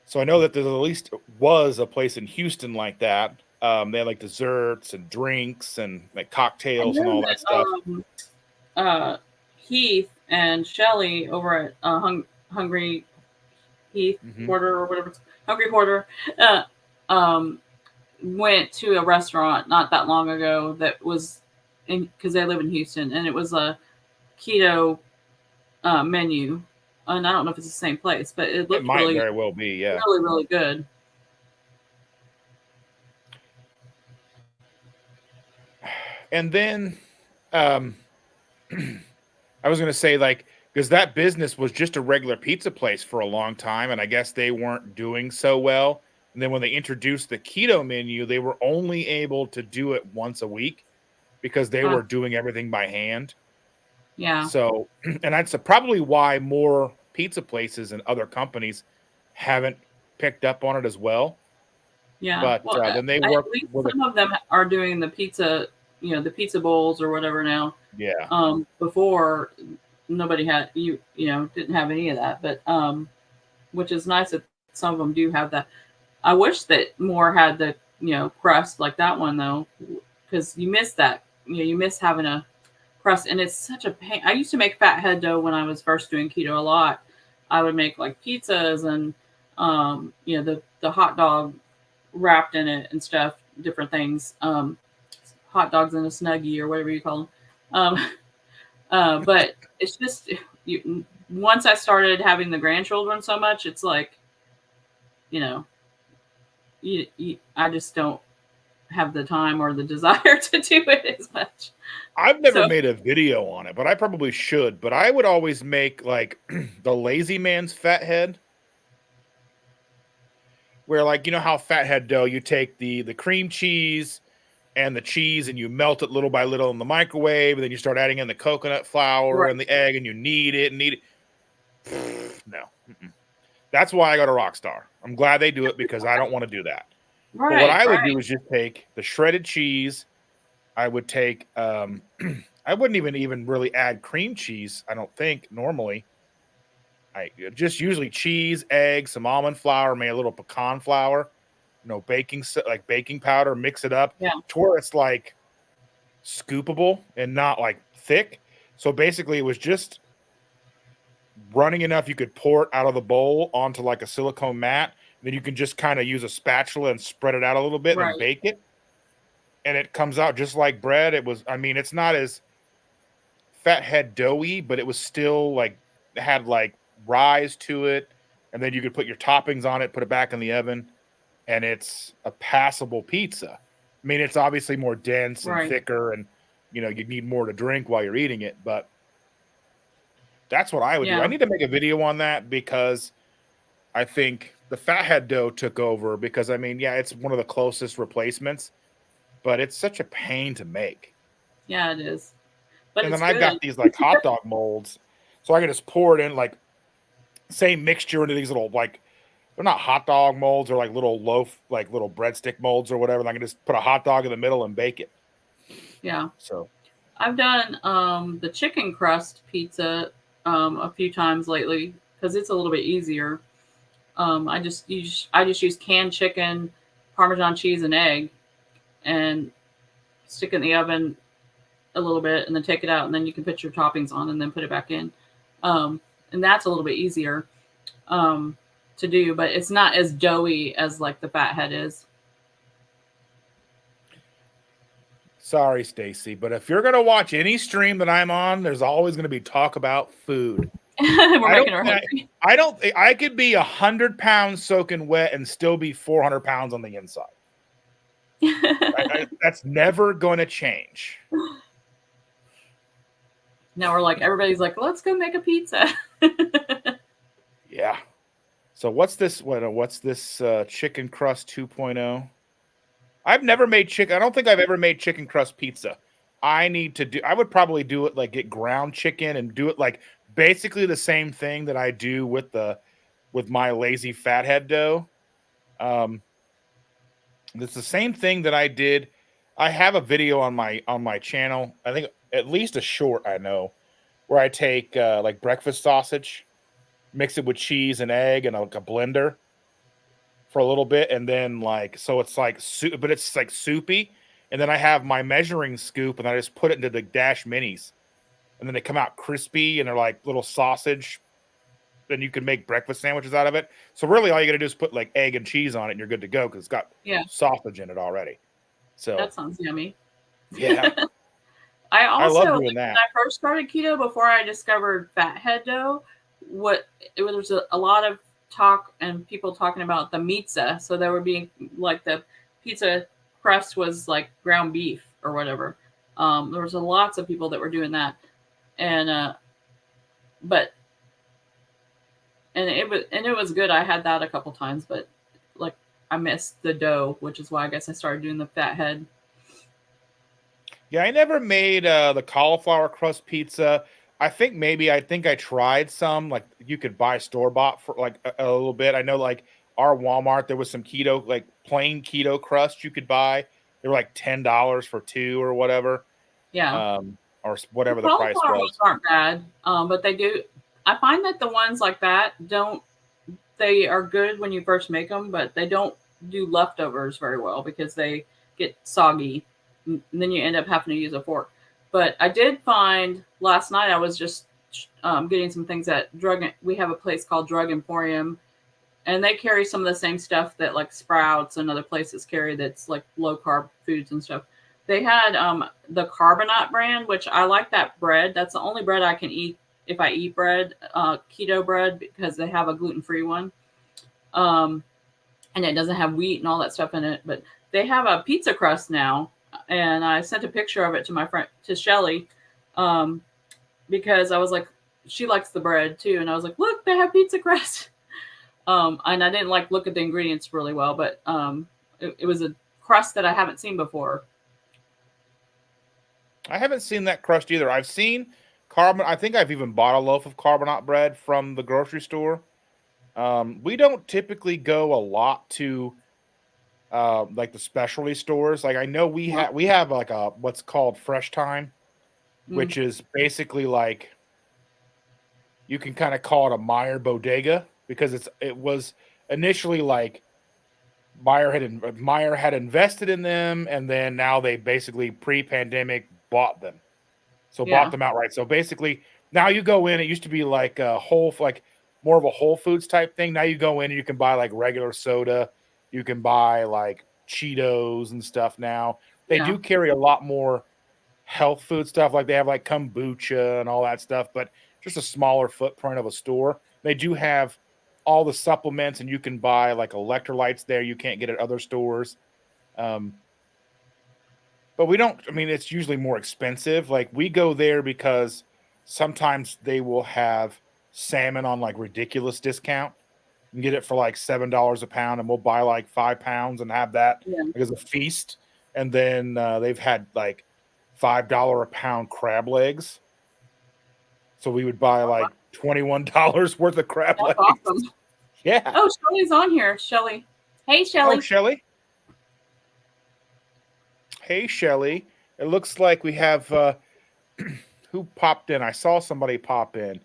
so I know that there at least was a place in Houston like that. They had like desserts and drinks and like I cocktails and know all that stuff. that Heath and Shelly over at Hungry Heath Porter or whatever, Hungry Porter, went to a restaurant not that long ago that was because they live in Houston, and it was a keto menu. And I don't know if it's the same place, but it looked It might really, very well be, yeah. really, really good. And then I was going to say, like, because that business was just a regular pizza place for a long time, and I guess they weren't doing so well. And then when they introduced the keto menu, they were only able to do it once a week because they were doing everything by hand. Yeah. So, and that's probably why more pizza places and other companies haven't picked up on it as well. Yeah. But well, then they at work least with some of them are doing the pizza, the pizza bowls or whatever now. Yeah. Before nobody had didn't have any of that, but which is nice that some of them do have that. I wish that more had the crust like that one though, because you miss that. You miss having a crust, and it's such a pain. I used to make fathead dough when I was first doing keto a lot. I would make like pizzas and the hot dog wrapped in it and stuff, different things. Hot dogs in a Snuggie or whatever you call them. But it's just once I started having the grandchildren so much, it's like, I just don't have the time or the desire to do it as much. I've never made a video on it, but I probably should. But I would always make like the lazy man's fathead, where like how fathead dough, you take the cream cheese and the cheese and you melt it little by little in the microwave, and then you start adding in the coconut flour and the egg, and you knead it. No. That's why I go to Rockstar. I'm glad they do it because I don't want to do that. But what I would do is just take the shredded cheese. I would take I wouldn't even really add cream cheese, I don't think, normally. I just usually cheese, egg, some almond flour, maybe a little pecan flour, baking powder, mix it up to where it's like scoopable and not like thick. So basically it was just running enough you could pour it out of the bowl onto like a silicone mat. Then you can just kind of use a spatula and spread it out a little bit and bake it. And it comes out just like bread. It's not as fathead doughy, but it was still like, it had like rise to it. And then you could put your toppings on it, put it back in the oven, and it's a passable pizza. It's obviously more dense and thicker, and you need more to drink while you're eating it, but that's what I would do. I need to make a video on that because I think the fathead dough took over because it's one of the closest replacements, but it's such a pain to make. Yeah, it is. But and then I've got these like hot dog molds, so I can just pour it in like same mixture into these little like, they're not hot dog molds, or like little loaf, like little breadstick molds or whatever. And I can just put a hot dog in the middle and bake it. Yeah. So I've done the chicken crust pizza a few times lately because it's a little bit easier. I just use canned chicken, Parmesan cheese, and egg, and stick it in the oven a little bit, and then take it out, and then you can put your toppings on, and then put it back in. And that's a little bit easier to do, but it's not as doughy as like the fathead is. Sorry, Stacy, but if you're gonna watch any stream that I'm on, there's always gonna be talk about food. We're I don't making her think hungry. I don't think I could be 100 pounds soaking wet and still be 400 pounds on the inside. That's never gonna change. Now we're like, everybody's like, let's go make a pizza. Yeah. So what's this? What's this chicken crust 2.0? I've never made chicken. I don't think I've ever made chicken crust pizza. I need to do. I would probably do it like get ground chicken and do it like basically the same thing that I do with my lazy fathead dough. It's the same thing that I did. I have a video on my channel. I think at least a short. I know where I take like breakfast sausage, mix it with cheese and egg and like a blender for a little bit, and then like so it's like soup, but it's like soupy. And then I have my measuring scoop, and I just put it into the Dash Minis, and then they come out crispy, and they're like little sausage. Then you can make breakfast sandwiches out of it. So really, all you got to do is put like egg and cheese on it, and you're good to go because it's got sausage in it already. So that sounds yummy. Yeah, I I also, love doing when that. I first started keto, before I discovered fathead dough, it was a lot of talk and people talking about the pizza. So there would be like the pizza crust was like ground beef or whatever. There was lots of people that were doing that, and but it was good. I had that a couple times, but like I missed the dough, which is why I guess I started doing the fathead. Yeah, I never made the cauliflower crust pizza. I think I tried some. Like you could buy store bought for like a little bit. I know like our Walmart there was some keto like plain keto crust you could buy. They were like $10 for two or whatever, Yeah. or The whatever the price cauliflower ones was. aren't bad, but they do. I find that the ones like that don't. They are good when you first make them, but they don't do leftovers very well because they get soggy, and then you end up having to use a fork. But I did find last night I was just getting some things at Drug. We have a place called Drug Emporium, and they carry some of the same stuff that like Sprouts and other places carry. That's like low carb foods and stuff. They had the Carbonate brand, which I like that bread. That's the only bread I can eat if I eat bread, keto bread, because they have a gluten-free one. And it doesn't have wheat and all that stuff in it. But they have a pizza crust now, and I sent a picture of it to my friend, to Shelly, because I was like, she likes the bread too, and I was like, look, they have pizza crust. And I didn't like look at the ingredients really well, but it was a crust that I haven't seen before. I haven't seen that crust either. I've seen carbon. I think I've even bought a loaf of carbonate bread from the grocery store. We don't typically go a lot to like the specialty stores. Like I know we have like a what's called Fresh Time, which is basically like you can kind of call it a Meyer bodega because it was initially like Meyer had invested in them, and then now they basically pre-pandemic bought them. So bought them outright. So basically now you go in, it used to be like a like more of a Whole Foods type thing. Now you go in and you can buy like regular soda. You can buy like Cheetos and stuff now. They do carry a lot more health food stuff. Like they have like kombucha and all that stuff, but just a smaller footprint of a store. They do have all the supplements, and you can buy like electrolytes there you can't get at other stores. But we don't, I mean, it's usually more expensive. Like we go there because sometimes they will have salmon on like ridiculous discount and get it for like $7 a pound, and we'll buy like 5 pounds and have that as a feast. And then they've had like $5 a pound crab legs. So we would buy like $21 worth of crab legs. Awesome. Yeah. Oh, Shelly's on here. Shelly. Hey, Shelly. Oh, Shelly. Hey, Shelly. It looks like we have who popped in? I saw somebody pop in.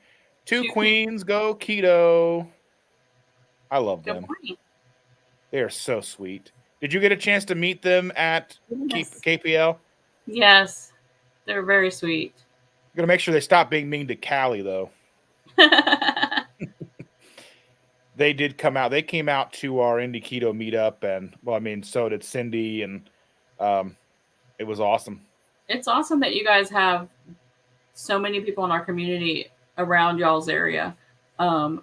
Two Queens go keto. I love them. They are so sweet. Did you get a chance to meet them at KPL? Yes. They're very sweet. I'm gonna make sure they stop being mean to Callie, though. They did come out. They came out to our Indie Keto meetup, and well, I mean, so did Cindy, and it was awesome. it's awesome that you guys have so many people in our community around y'all's area, and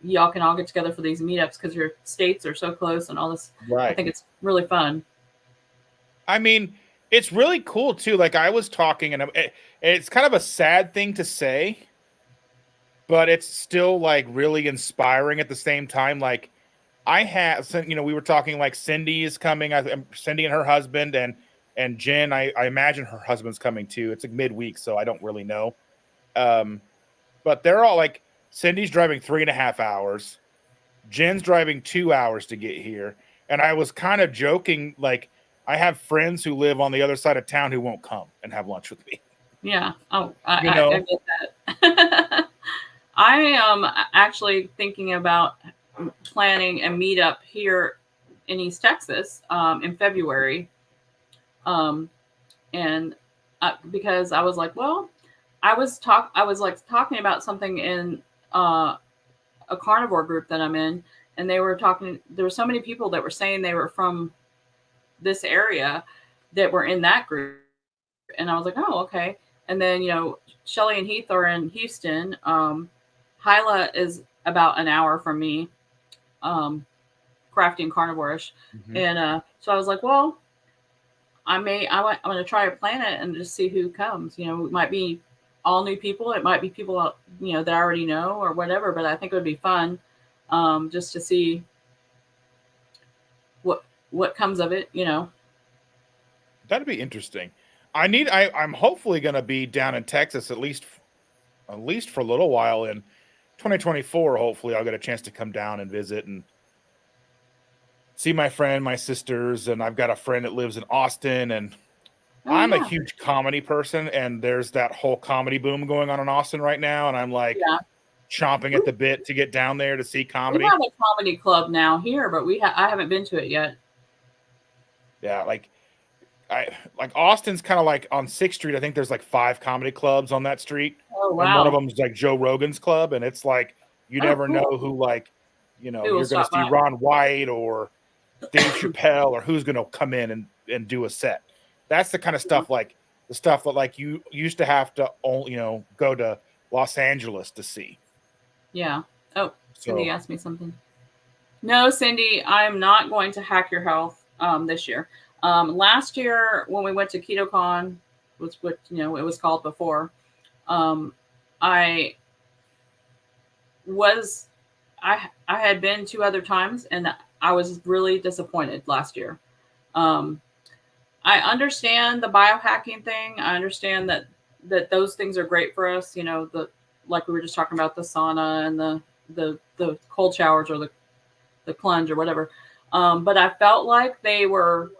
y'all can all get together for these meetups because your states are so close and all this. I Right. think it's really fun. I mean, it's really cool too. Like I was talking, and it's kind of a sad thing to say, but it's still like really inspiring at the same time. Like I have, we were talking like Cindy is coming. Cindy and her husband, and Jen. I imagine her husband's coming too. It's like midweek, so I don't really know. Um, but they're all like Cindy's driving 3.5 hours. Jen's driving 2 hours to get here. And I was kind of joking, like, I have friends who live on the other side of town who won't come and have lunch with me. Yeah. Oh, You I know? get that. I am actually thinking about planning a meetup here in East Texas in February. Um, and because I was like, well, I was like talking about something in a carnivore group that I'm in, and they were talking. There were so many people that were saying they were from this area that were in that group, and I was like, oh, okay. And then Shelly and Heath are in Houston. Hyla is about an hour from me, crafty and carnivore-ish. Mm-hmm. And so I was like, well, I'm going to try to plan it and just see who comes. It might be all new people. It might be people that I already know or whatever. But I think it would be fun, just to see what comes of it. That'd be interesting. I'm hopefully going to be down in Texas at least for a little while in 2024. Hopefully I'll get a chance to come down and visit and see my friend, my sisters, and I've got a friend that lives in Austin, and Oh I'm a yeah, huge comedy person, and there's that whole comedy boom going on in Austin right now, and I'm like yeah. chomping at the bit to get down there to see We comedy. have a comedy club now here, but I haven't been to it yet. Yeah, like Austin's kind of like on 6th Street. I think there's like 5 comedy clubs on that street, Oh and one of wow. them is like Joe Rogan's club, and it's like you Oh never know cool. who, like, Who will you're going to stop see by? Ron White or Dave Chappelle or who's going to come in and do a set. That's the kind of stuff, like the stuff that like you used to have to go to Los Angeles to see. Yeah. Oh, Cindy So asked me something. No, Cindy, I am not going to hack your health this year. Last year when we went to KetoCon, was what it was called before. I was I had been 2 other times, and I was really disappointed last year. Um, I understand the biohacking thing. I understand that those things are great for us. Like we were just talking about, the sauna and the cold showers, or the plunge or whatever. But I felt like they were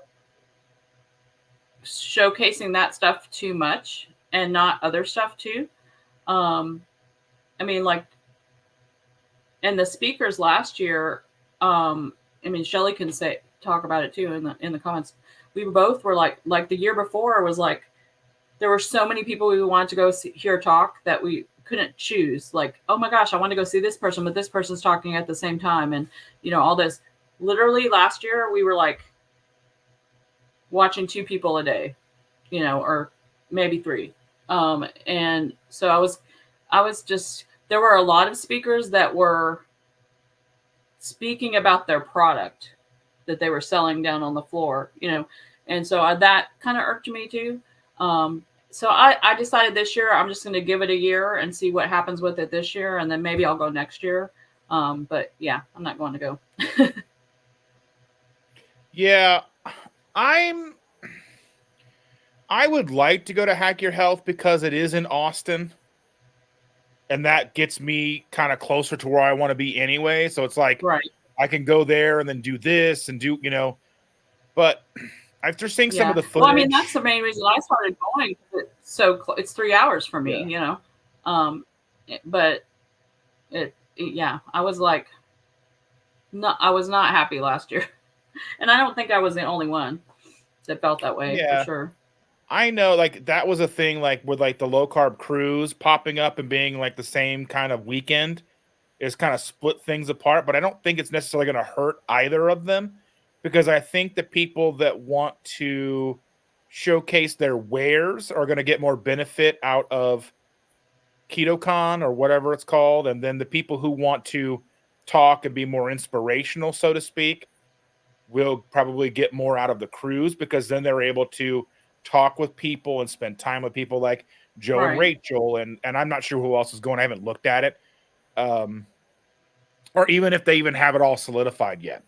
showcasing that stuff too much and not other stuff too. Um, I mean, like, and the speakers last year, I mean, Shelly can talk about it too in the comments. We both were like the year before was like, there were so many people we wanted to go hear talk that we couldn't choose. Like, oh my gosh, I want to go see this person, but this person's talking at the same time, and all this. Literally last year, we were like watching 2 people a day, or maybe 3. And so I was just, there were a lot of speakers that were speaking about their product that they were selling down on the floor, and so that kind of irked me too. So I decided this year I'm just going to give it a year and see what happens with it this year, and then maybe I'll go next year. But yeah, I'm not going to go. yeah, I would like to go to Hack Your Health because it is in Austin, and that gets me kind of closer to where I want to be anyway. So it's like Right. I can go there and then do this and do, but after seeing some of Yeah. the Well, I mean, that's footage, the main reason I started going. It's 3 hours for me, yeah. But yeah, I was like, no, I was not happy last year. And I don't think I was the only one that felt that way, for Yeah. sure. I know, like that was a thing, like with like the low carb cruise popping up and being like the same kind of weekend is kind of split things apart, but I don't think it's necessarily going to hurt either of them, because I think the people that want to showcase their wares are going to get more benefit out of KetoCon or whatever it's called. And then the people who want to talk and be more inspirational, so to speak, will probably get more out of the cruise, because then they're able to talk with people and spend time with people like Joe and Right. Rachel. And I'm not sure who else is going. I haven't looked at it. Or even if they even have it all solidified yet.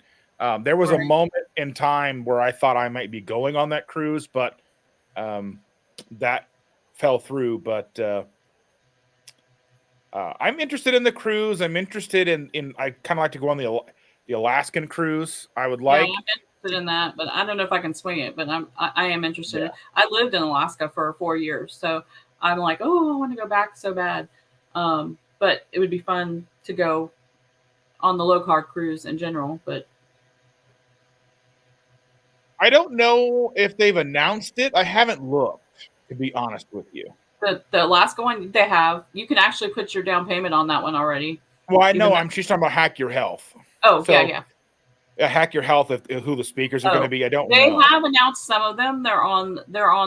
There was a moment in time where I thought I might be going on that cruise, but that fell through. But I'm interested in the cruise. I'm interested in I kind of like to go on the Alaskan cruise. I would like. Yeah, I'm interested in that, but I don't know if I can swing it. But I am interested. Yeah. I lived in Alaska for 4 years, so I'm like, oh, I want to go back so bad. But it would be fun to go on the low carb cruise in general. But I don't know if they've announced it. I haven't looked, to be honest with you. The Alaska one, they have. You can actually put your down payment on that one already. Well, I know. She's talking about Hack Your Health. Oh, so, yeah. Hack Your Health. Who the speakers are going to be, I don't know. They have announced some of them. They're on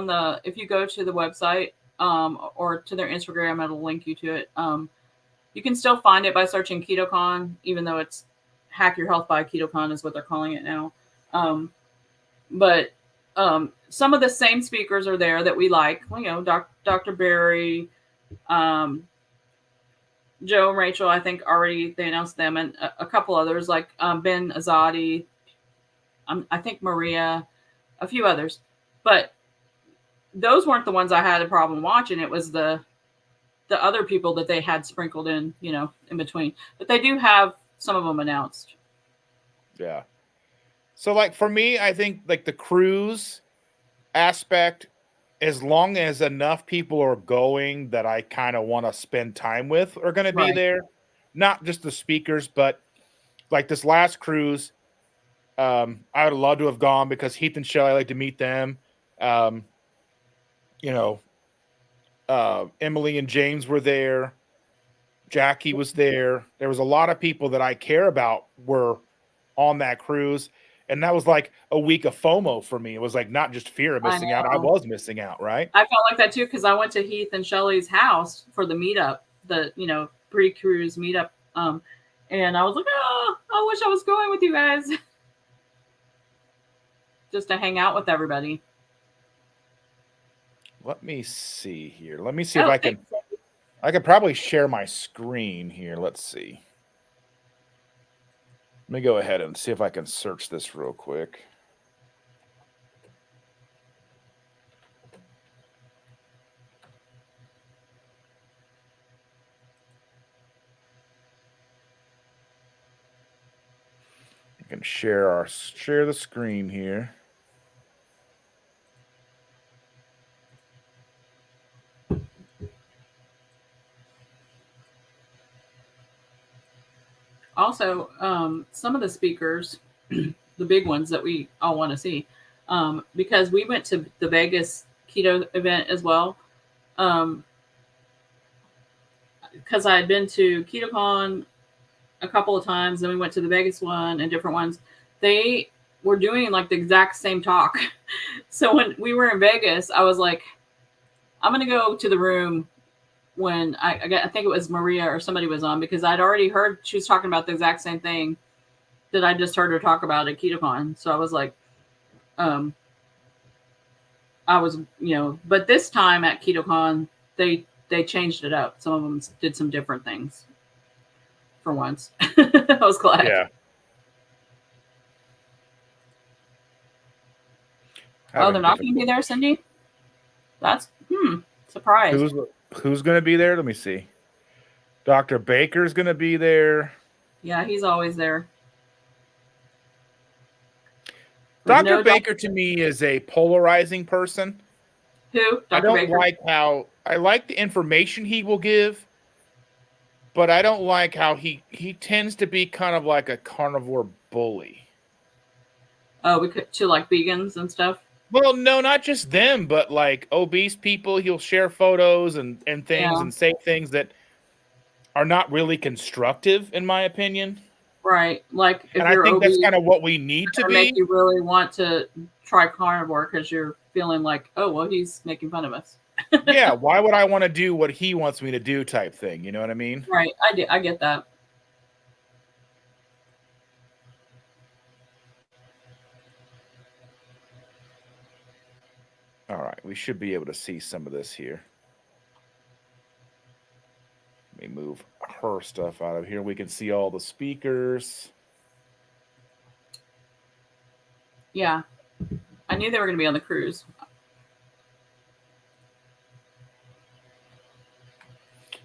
the. If you go to the website, or to their Instagram, it'll link you to it. You can still find it by searching KetoCon, even though it's Hack Your Health by KetoCon is what they're calling it now. But some of the same speakers are there that we like. You know, Dr. Barry, Joe and Rachel, I think already they announced them, and a couple others like Ben Azadi, I think Maria, a few others. But those weren't the ones I had a problem watching. It was the other people that they had sprinkled in, in between. But they do have some of them announced. Yeah. So, like, for me, I think, like, the cruise aspect, as long as enough people are going that I kind of want to spend time with are going to be there. Not just the speakers, but, like, this last cruise, I would love to have gone because Heath and Shelley, I like to meet them. Emily and James were there. Jackie was there. There was a lot of people that I care about were on that cruise. And that was like a week of FOMO for me. It was like not just fear of missing out. I was missing out, right? I felt like that too, because I went to Heath and Shelley's house for the meetup, the pre-cruise meetup. And I was like, oh, I wish I was going with you guys. Just to hang out with everybody. Let me see here. Let me see if I can. I could probably share my screen here. Let's see. Let me go ahead and see if I can search this real quick. I can share the screen here. Also, some of the speakers, the big ones that we all want to see, because we went to the Vegas keto event as well. Because I had been to KetoCon a couple of times, and we went to the Vegas one and different ones. They were doing like the exact same talk. So when we were in Vegas, I was like, I'm going to go to the room when I think it was Maria or somebody was on, because I'd already heard she was talking about the exact same thing that I just heard her talk about at KetoCon. So I was like, I was, but this time at KetoCon, they changed it up. Some of them did some different things for once. I was glad. Yeah. Oh, they're not going to be there, Cindy? That's, surprised. Who's going to be there? Let me see. Dr. Baker's going to be there. Yeah, he's always there. Dr. Baker to me is a polarizing person. Who? Dr. I don't Baker? like how I like the information he will give, but I don't like how he tends to be kind of like a carnivore bully. Oh, to like vegans and stuff? Well, no, not just them, but like obese people. He'll share photos and things and say things that are not really constructive, in my opinion. Right. Like, if and you're I think obese, that's kind of what we need to be. Make you really want to try carnivore because you're feeling like, oh, well, he's making fun of us. Yeah, why would I want to do what he wants me to do type thing? You know what I mean? Right. I get that. All right, we should be able to see some of this here. Let me move her stuff out of here. We can see all the speakers. Yeah. I knew they were going to be on the cruise.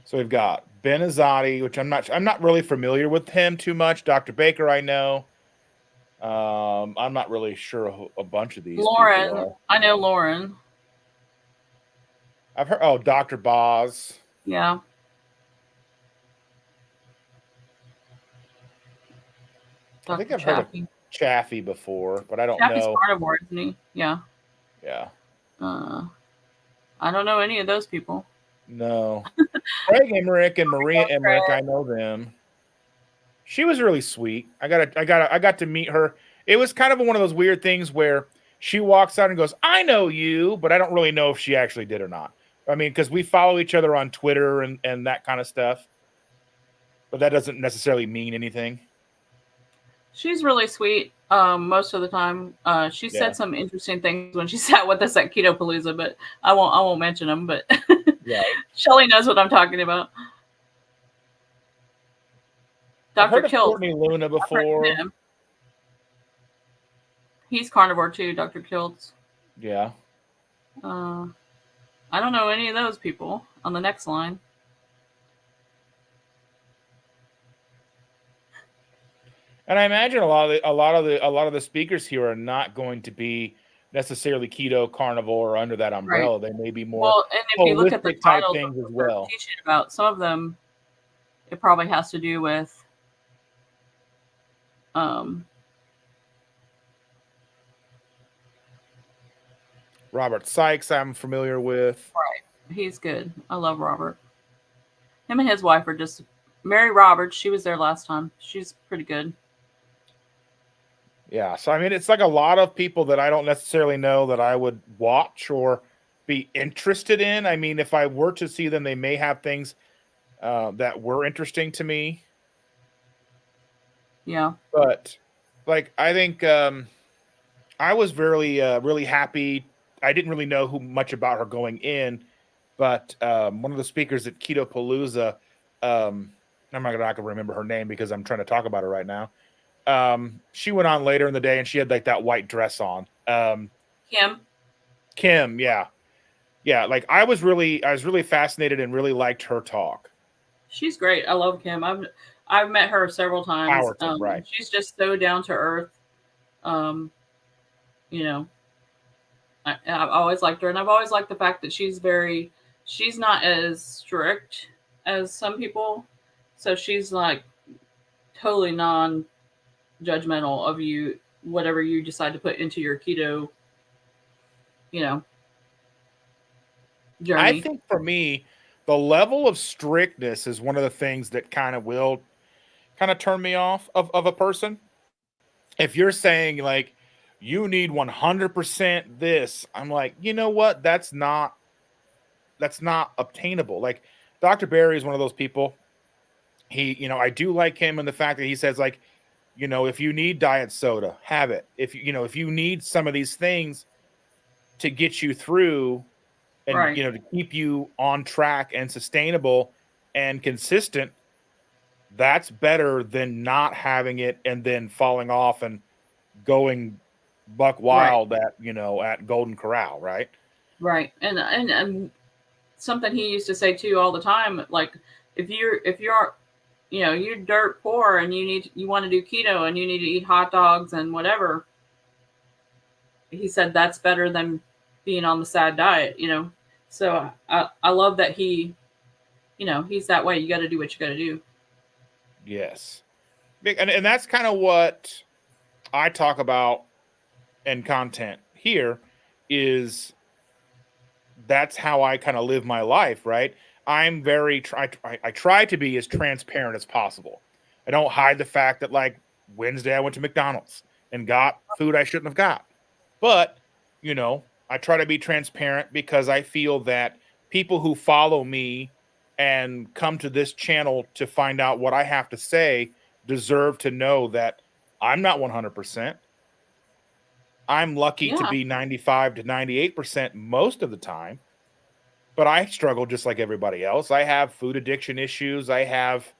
So we've got Ben Azadi, which I'm not really familiar with him too much. Dr. Baker, I know. I'm not really sure who a bunch of these people are. I know Lauren. I've heard, Dr. Boz. Yeah. I think I've heard of Chaffee before, but I don't Chaffee's know. carnivore, isn't he? Yeah. Yeah. I don't know any of those people. No. Craig Emmerich and Maria Emmerich, I know them. She was really sweet. I got to meet her. It was kind of one of those weird things where she walks out and goes, "I know you," but I don't really know if she actually did or not. I mean, because we follow each other on Twitter and that kind of stuff, but that doesn't necessarily mean anything. She's really sweet most of the time. She said some interesting things when she sat with us at Keto Palooza, but I won't mention them. But right. Shelly knows what I'm talking about. I've heard of Courtney Luna before. He's carnivore too, Dr. Kiltz. Yeah. I don't know any of those people on the next line. And I imagine a lot of the speakers here are not going to be necessarily keto, carnivore, or under that umbrella. Right. They may be more and if you look at the type things as well. Teaching about some of them, it probably has to do with Robert Sykes, I'm familiar with. Right, he's good. I love Robert. Him and his wife are just Mary Roberts. She was there last time. She's pretty good. Yeah, so I mean, it's like a lot of people that I don't necessarily know that I would watch or be interested in. I mean, if I were to see them, they may have things that were interesting to me. Yeah. But like, I think I was really happy. I didn't really know much about her going in, but one of the speakers at Keto Palooza, I'm not gonna remember her name because I'm trying to talk about her right now. She went on later in the day and she had like that white dress on. Kim, yeah. Like I was really fascinated and really liked her talk. She's great. I love Kim. I've met her several times. Right. She's just so down to earth. You know, I've always liked her, and I've always liked the fact that she's not as strict as some people. So she's like totally non-judgmental of you, whatever you decide to put into your keto, journey. I think for me, the level of strictness is one of the things that kind of turn me off of a person. If you're saying like, you need 100% this, I'm like, you know what? That's not obtainable. Like Dr. Barry is one of those people. He, I do like him in the fact that he says like, if you need diet soda, have it. If you need some of these things to get you through and, right. To keep you on track and sustainable and consistent, that's better than not having it and then falling off and going buck wild right. at Golden Corral, right? Right. And something he used to say too all the time, like if you're you're dirt poor and you want to do keto and you need to eat hot dogs and whatever, he said that's better than being on the sad diet, So I love that he, he's that way. You got to do what you got to do. Yes. And that's kind of what I talk about in content here is that's how I kind of live my life, right? I'm I try to be as transparent as possible. I don't hide the fact that like Wednesday I went to McDonald's and got food I shouldn't have got. But, I try to be transparent because I feel that people who follow me and come to this channel to find out what I have to say deserve to know that I'm not 100%. I'm lucky to Yeah. be 95 to 98% most of the time, but I struggle just like everybody else. I have food addiction issues. I have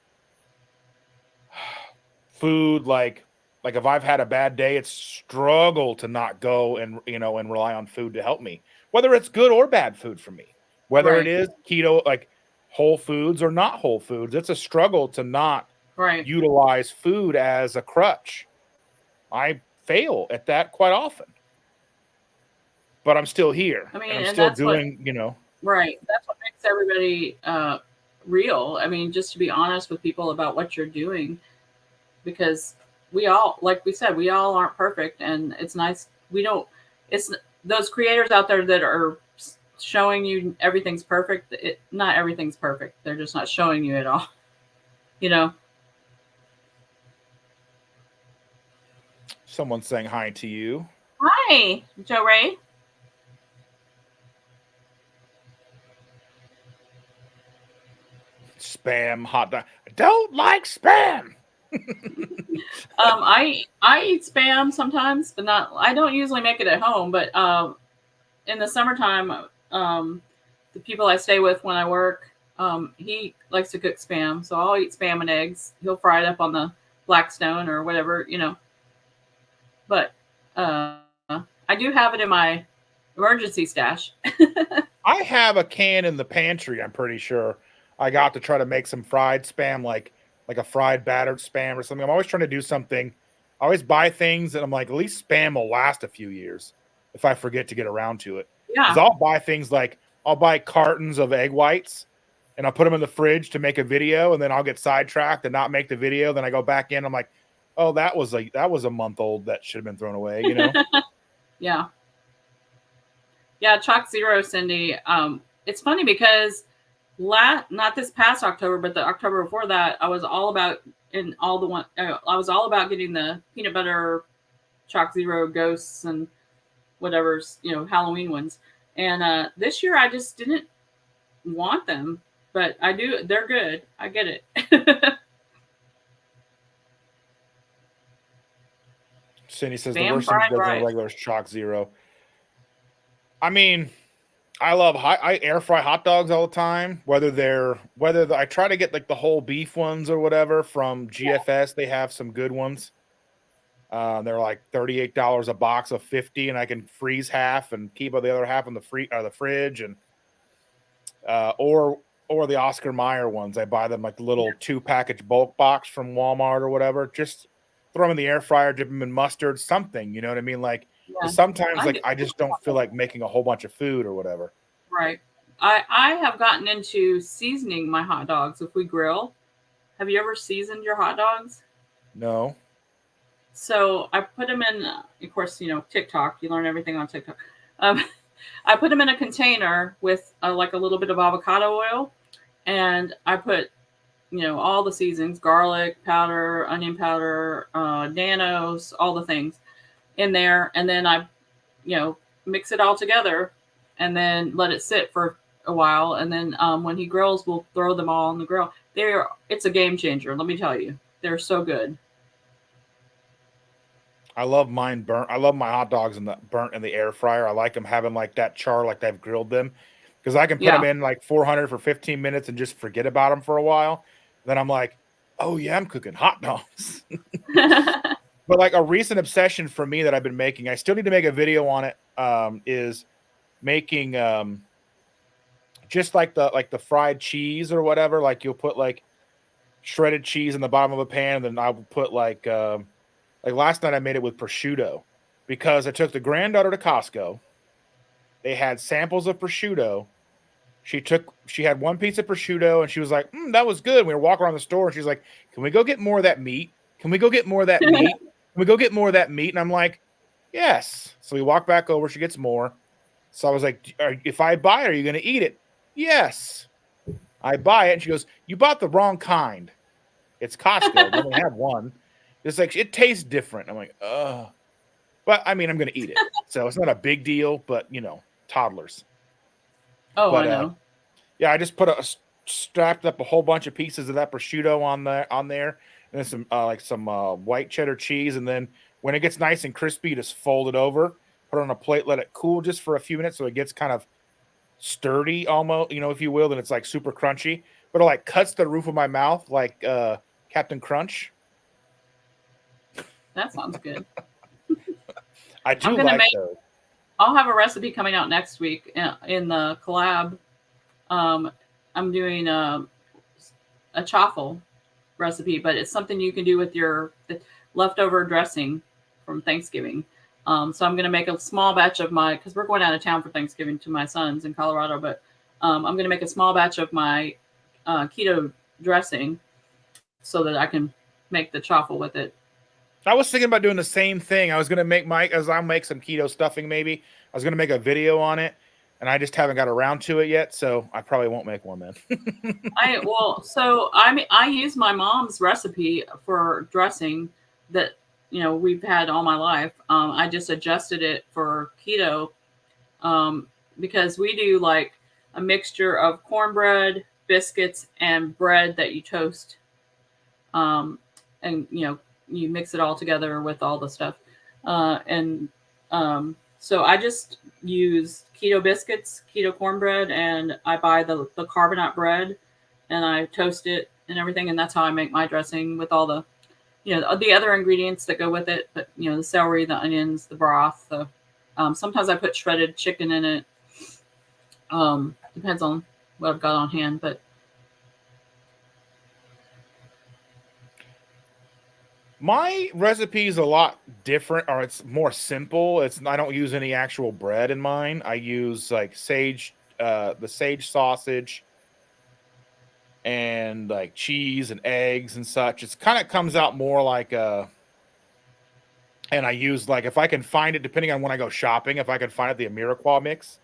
food like if I've had a bad day, it's struggle to not go and and rely on food to help me, whether it's good or bad food for me, whether it Right. is keto, like whole foods or not whole foods. It's a struggle to not Right. utilize food as a crutch. I fail at that quite often, but I'm still here I and mean, I'm and still that's what, doing. right. That's what makes everybody real. I mean, just to be honest with people about what you're doing, because we all, like we said, we all aren't perfect, and it's nice. We don't. It's those creators out there that are showing you everything's perfect. Not everything's perfect. They're just not showing you it all. You know. Someone saying hi to you. Hi, Joe Ray. Spam hot dog. I don't like spam. I eat spam sometimes, but not. I don't usually make it at home. But in the summertime, the people I stay with when I work, he likes to cook spam, so I'll eat spam and eggs. He'll fry it up on the Blackstone or whatever, But I do have it in my emergency stash. I have a can in the pantry, I'm pretty sure. I got to try to make some fried spam, like a fried battered spam or something. I'm always trying to do something. I always buy things and I'm like, at least spam will last a few years if I forget to get around to it. Because Yeah. I'll buy things like I'll buy cartons of egg whites and I'll put them in the fridge to make a video, and then I'll get sidetracked and not make the video. Then I go back in. I'm like, oh, that was a month old that should have been thrown away. Yeah. Yeah, Chalk Zero, Cindy. It's funny because not this past October, but the October before that, I was all about I was all about getting the peanut butter Chalk Zero ghosts and whatever's Halloween ones. And this year I just didn't want them, but I do. They're good. I get it. Cindy says the Spam worst thing she fried does on a rice. regular is Chalk Zero. I mean, I air fry hot dogs all the time. I try to get like the whole beef ones or whatever from GFS. They have some good ones. They're like $38 a box of 50, and I can freeze half and keep the other half in the fridge, and or the Oscar Mayer ones. I buy them like the little 2 package bulk box from Walmart or whatever. Just throw them in the air fryer, dip them in mustard, something. You know what I mean? Like, Yeah, because sometimes I do. like I just don't feel like making a whole bunch of food or whatever. Right. I have gotten into seasoning my hot dogs if we grill. Have you ever seasoned your hot dogs? No. So I put them in, of course, TikTok. You learn everything on TikTok. Um, I put them in a container with like a little bit of avocado oil, and I put, all the seasonings: garlic powder, onion powder, nanos, all the things in there, and then I, mix it all together, and then let it sit for a while, and then when he grills, we'll throw them all on the grill. It's a game changer. Let me tell you, they're so good. I love mine burnt. I love my hot dogs in the burnt in the air fryer. I like them having like that char, like they've grilled them, because I can put them Yeah. in like 400 for 15 minutes and just forget about them for a while. Then I'm like, oh yeah, I'm cooking hot dogs. But like a recent obsession for me that I've been making, I still need to make a video on it. Is making just like the fried cheese or whatever. Like you'll put like shredded cheese in the bottom of a pan, and then I will put like last night I made it with prosciutto because I took the granddaughter to Costco. They had samples of prosciutto. She had one piece of prosciutto and she was like, that was good. We were walking around the store and she's like, can we go get more of that meat? Can we go get more of that meat? Can we go get more of that meat? And I'm like, yes. So we walk back over. She gets more. So I was like, if I buy it, are you going to eat it? Yes. I buy it. And she goes, you bought the wrong kind. It's Costco. They only have one. It's like, it tastes different. I'm like, ugh. But I mean, I'm going to eat it. So it's not a big deal, but toddlers. Oh, I But know. yeah, I just strapped up a whole bunch of pieces of that prosciutto on there, and then some white cheddar cheese, and then when it gets nice and crispy, just fold it over, put it on a plate, let it cool just for a few minutes so it gets kind of sturdy, almost, if you will. Then it's like super crunchy, but it like cuts the roof of my mouth like Captain Crunch. That sounds good. I I'm do gonna like make. those. I'll have a recipe coming out next week in the collab. Um, I'm doing a chaffle recipe, but it's something you can do with your leftover dressing from Thanksgiving. So I'm going to make a small batch of because we're going out of town for Thanksgiving to my son's in Colorado, but I'm going to make a small batch of my keto dressing so that I can make the chaffle with it. I was thinking about doing the same thing. I was gonna I'll make some keto stuffing maybe. I was gonna make a video on it, and I just haven't got around to it yet, so I probably won't make one then. I use my mom's recipe for dressing that we've had all my life. I just adjusted it for keto because we do like a mixture of cornbread, biscuits, and bread that you toast. And you mix it all together with all the stuff. And so I just use keto biscuits, keto cornbread, and I buy the carbonate bread and I toast it and everything. And that's how I make my dressing with all the, the other ingredients that go with it. But, the celery, the onions, the broth, sometimes I put shredded chicken in it. Depends on what I've got on hand, but My recipe is a lot different, or it's more simple. I don't use any actual bread in mine. I use like the sage sausage, and like cheese and eggs and such. It's kind of comes out more like and I use, like, if I can find it, depending on when I go shopping, if I can find it, the Amirequois mix,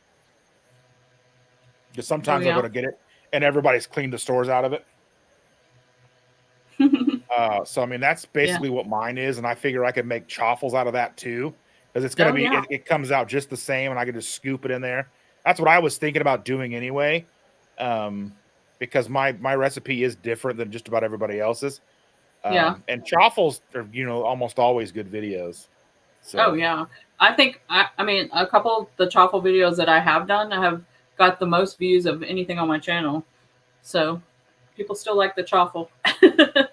because oh sometimes I'll go yeah. to get it and everybody's cleaned the stores out of it. So I mean, that's Yeah. basically what mine is, and I figure I can make chaffles out of that too, because it's gonna Oh be yeah. it comes out just the same, and I can just scoop it in there. That's what I was thinking about doing anyway, because my recipe is different than just about everybody else's. Yeah. And chaffles are almost always good videos. Oh So yeah. I think I mean a couple of the chaffle videos that I have done have got the most views of anything on my channel. So people still like the chaffle.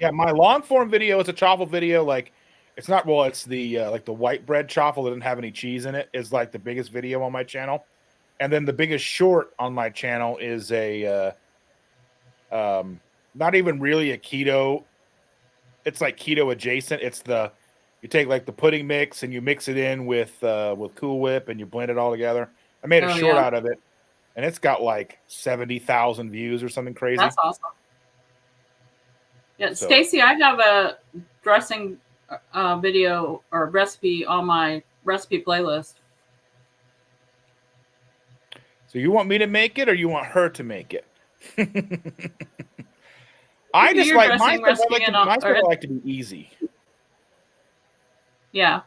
yeah, my long form video is a chaffle video. Like, it's not, well, it's the like the white bread chaffle that didn't have any cheese in it is like the biggest video on my channel, and then the biggest short on my channel is a not even really a keto. It's like keto adjacent. You take like the pudding mix and you mix it in with Cool Whip and you blend it all together. I made a Oh short yeah. out of it, and it's got like 70,000 views or something That's crazy. awesome. Yeah, So Stacy, I have a dressing video or recipe on my recipe playlist. so you want me to make it or you want her to make it? You I do just your like my dressing stuff. recipe and My stuff I like to be easy. yeah.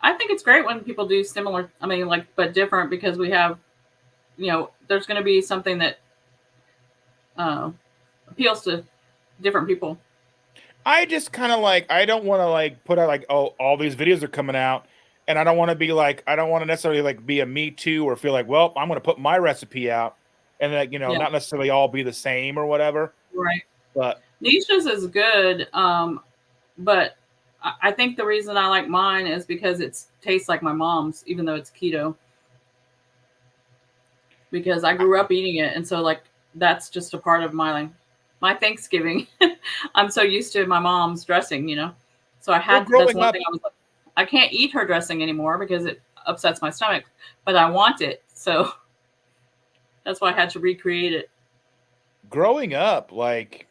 I think it's great when people do similar, I mean, like, but different because we have, there's going to be something that uh, appeals to different people. I just kind of like, I don't want to like put out like, oh, all these videos are coming out, and I don't want to be like, I don't want to necessarily like be a me too or feel like, well, I'm going to put my recipe out, and like Yeah, not necessarily all be the same or whatever. right. But Niches is good, but I think the reason I like mine is because it tastes like my mom's, even though it's keto. Because I grew up eating it, and so like that's just a part of my Thanksgiving. I'm so used to my mom's dressing, So well, that's growing one up, thing I was like, I can't eat her dressing anymore because it upsets my stomach, but I want it, so that's why I had to recreate it. like,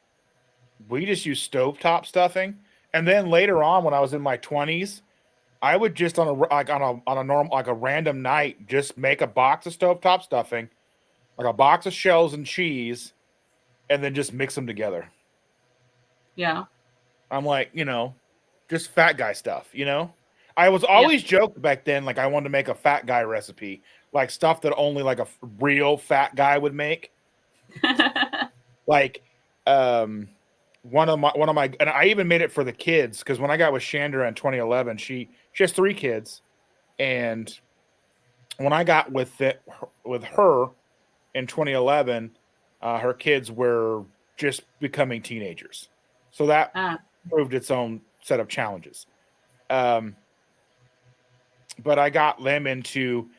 we just use stovetop stuffing, and then later on when I was in my 20s, I would just on a normal, like a random night, just make a box of stovetop stuffing, like a box of shells and cheese, and then just mix them together. Yeah. I'm like, just fat guy stuff, I was Yeah. always joked back then, like I wanted to make a fat guy recipe, like stuff that only like a real fat guy would make. Like, um, one of my, and I even made it for the kids because when I got with Chandra in 2011, she has 3 kids, and when I got with her in 2011, her kids were just becoming teenagers, so that Ah, proved its own set of challenges. Um, but I got them into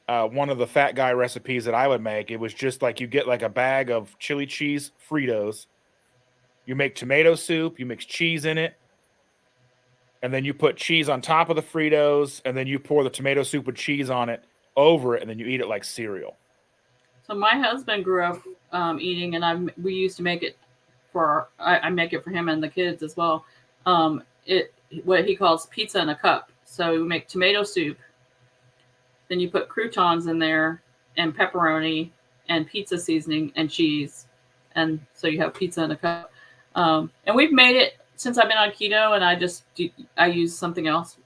one of the fat guy recipes that I would make. It was just like you get like a bag of chili cheese Fritos, you make tomato soup, you mix cheese in it, and then you put cheese on top of the Fritos, and then you pour the tomato soup with cheese on it over it, and then you eat it like cereal. so my husband grew up eating, and we used to make it for I make it for him and the kids as well. It what he calls pizza in a cup. So we make tomato soup, then you put croutons in there and pepperoni and pizza seasoning and cheese, and so you have pizza in a cup. And we've made it since I've been on keto, and I use something else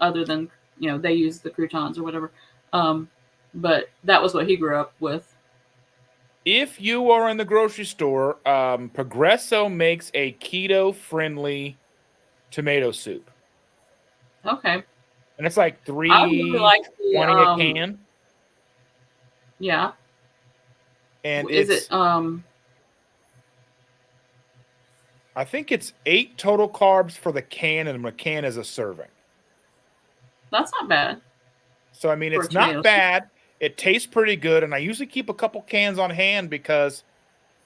other than they use the croutons or whatever. But that was what he grew up with. If you are in the grocery store, Progresso makes a keto-friendly tomato soup, Okay, and it's like I really like the 3.20 a can, yeah. and Is it I think it's 8 total carbs for the can, and a can is a serving. that's not bad So I mean, for a it's not tomato soup. bad. It tastes pretty good, and I usually keep a couple cans on hand because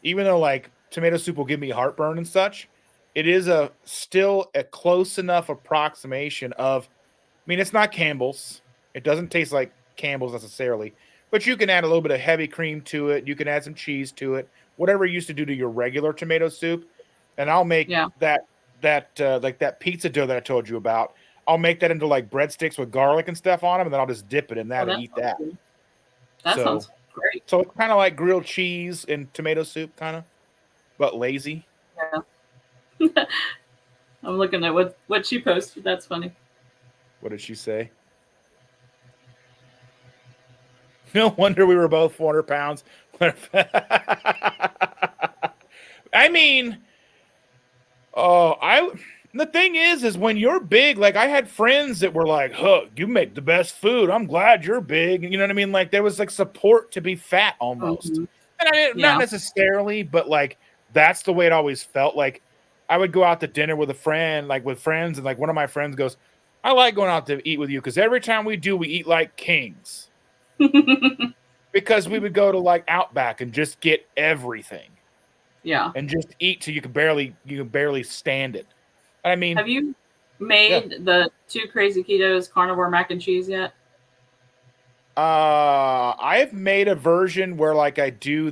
even though like tomato soup will give me heartburn and such, it is still a close enough approximation of. I mean, it's not Campbell's. It doesn't taste like Campbell's necessarily, but you can add a little bit of heavy cream to it. You can add some cheese to it, whatever you used to do to your regular tomato soup. And I'll make Yeah, that like that pizza dough that I told you about. I'll make that into like breadsticks with garlic and stuff on them, and then I'll just dip it in oh, that and that eat sounds that. good. That So sounds great. so it's kind of like grilled cheese and tomato soup, kind of, but lazy. Yeah. I'm looking at what she posted. That's funny. What did she say? No wonder we were both 400 pounds. I mean, I. The thing is when you're big, like I had friends that were like, "Huh, you make the best food. I'm glad you're big." You know what I mean? Like there was like support to be fat almost, Hmm. and I didn't, not Yeah. necessarily, but like that's the way it always felt. Like I would go out to dinner with a friend, like with friends, and like one of my friends goes, "I like going out to eat with you because every time we do, we eat like kings." Because we would go to like Outback and just get everything Yeah. and just eat till you can barely stand it. I mean, Have you yeah. made the two crazy ketos carnivore mac and cheese yet? I've made a version where like I do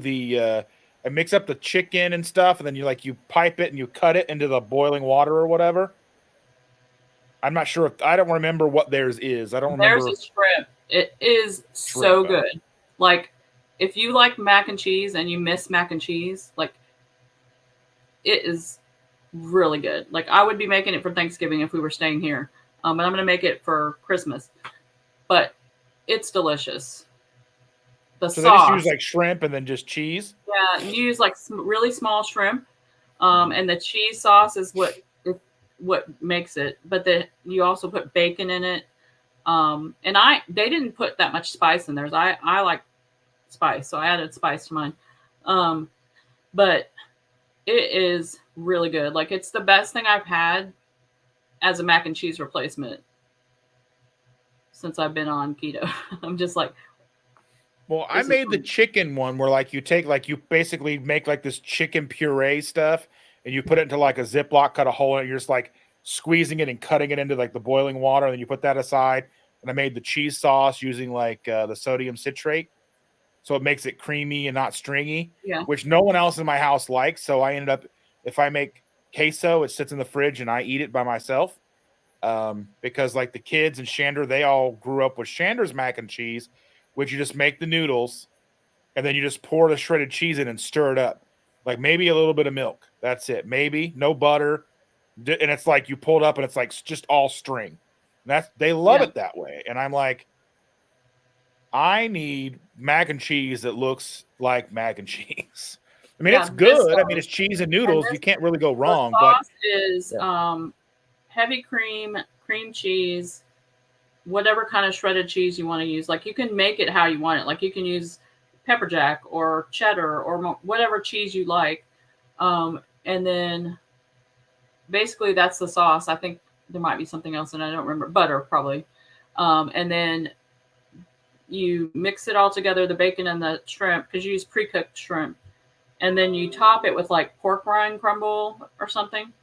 I mix up the chicken and stuff, and then you pipe it and you cut it into the boiling water or whatever. I'm not sure I don't remember what theirs is. I don't There's remember a shrimp. It is shrimp. so good. Like, if you like mac and cheese and you miss mac and cheese, like, it is really good. Like, I would be making it for Thanksgiving if we were staying here. But I'm going to make it for Christmas. But it's delicious. The So they just use sauce. like shrimp and then just cheese. Yeah, you use like really small shrimp. And the cheese sauce is what makes it. But you also put bacon in it. And they didn't put that much spice in theirs. I like spice, so I added spice to mine. Um, but it is really good. Like it's the best thing I've had as a mac and cheese replacement since I've been on keto. I'm just like, Well, I this is made the chicken one where like you basically make like this chicken puree stuff and you put it into like a Ziploc, cut a hole in it. You're just like squeezing it and cutting it into like the boiling water. And then you put that aside. And I made the cheese sauce using like the sodium citrate. So it makes it creamy and not stringy, yeah, which no one else in my house likes. So I ended up, if I make queso, it sits in the fridge and I eat it by myself. Because like the kids and Chandra, they all grew up with Chandra's mac and cheese, which you just make the noodles and then you just pour the shredded cheese in and stir it up. Like maybe a little bit of milk. That's it. Maybe no butter. And it's like you pull it up and it's like just all string. They love Yeah. it that way. And I'm like, I need mac and cheese that looks like mac and cheese. I mean, Yeah. it's This good. I mean, it's cheese and and noodles. You this can't really go the wrong. But sauce is yeah. heavy cream, cream cheese, whatever kind of shredded cheese you want to use. Like you can make it how you want it. Like you can use pepper jack or cheddar or whatever cheese you like. And then basically that's the sauce. I think there might be something else, and I don't remember. Butter probably. And then you mix it all together, the bacon and the shrimp, because you use pre-cooked shrimp, and then you top it with like pork rind crumble or something.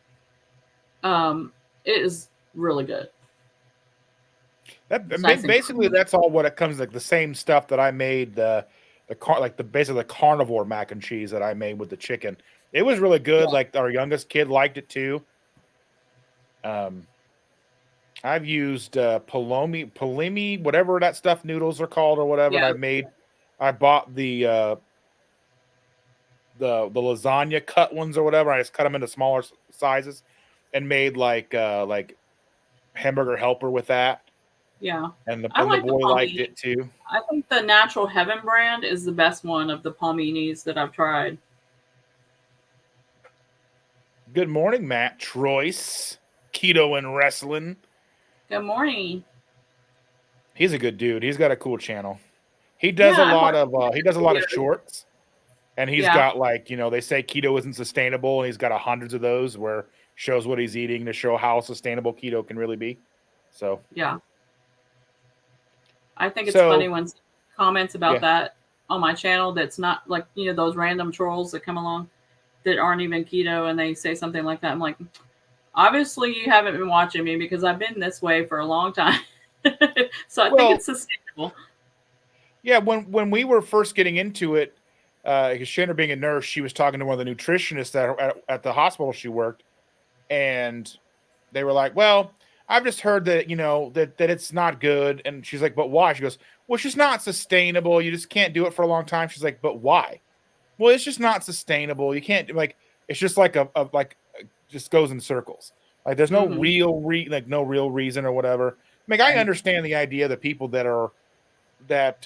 It is really good. It's nice and Basically, creamy. that's all what it comes like the same stuff that I made basically the carnivore mac and cheese that I made with the chicken. It was really good. Yeah, Like our youngest kid liked it too. Um, I've used Palimi, whatever that stuff noodles are called or whatever, and yeah, I made. I bought the lasagna cut ones or whatever. I just cut them into smaller sizes and made like hamburger helper with that, yeah. and I the like the boy liked palmini. it too. I think the Natural Heaven brand is the best one of the palminis that I've tried. Good morning, Matt Troyce, Keto and Wrestling. Good morning. He's a good dude. He's got a cool channel. Yeah, I've watched He his does a lot of videos. shorts, and he's Yeah, got they say keto isn't sustainable, and he's got hundreds of those where shows what he's eating to show how sustainable keto can really be. So yeah. I think it's funny so when comments about yeah. that on my channel that's not like, those random trolls that come along that aren't even keto and they say something like that. I'm like, obviously you haven't been watching me because I've been this way for a long time. So I think Well, it's sustainable. yeah, when we were first getting into it, because Shannon being a nurse, she was talking to one of the nutritionists at the hospital she worked, and they were like, "Well, I've just heard that that it's not good." And she's like, "But why?" She goes, "Well, it's just not sustainable. You just can't do it for a long time." She's like, "But why?" Well, it's just not sustainable. You can't it's just like just goes in circles. Like there's no Hmm. real no real reason or whatever. I mean, I Right. understand the idea that people that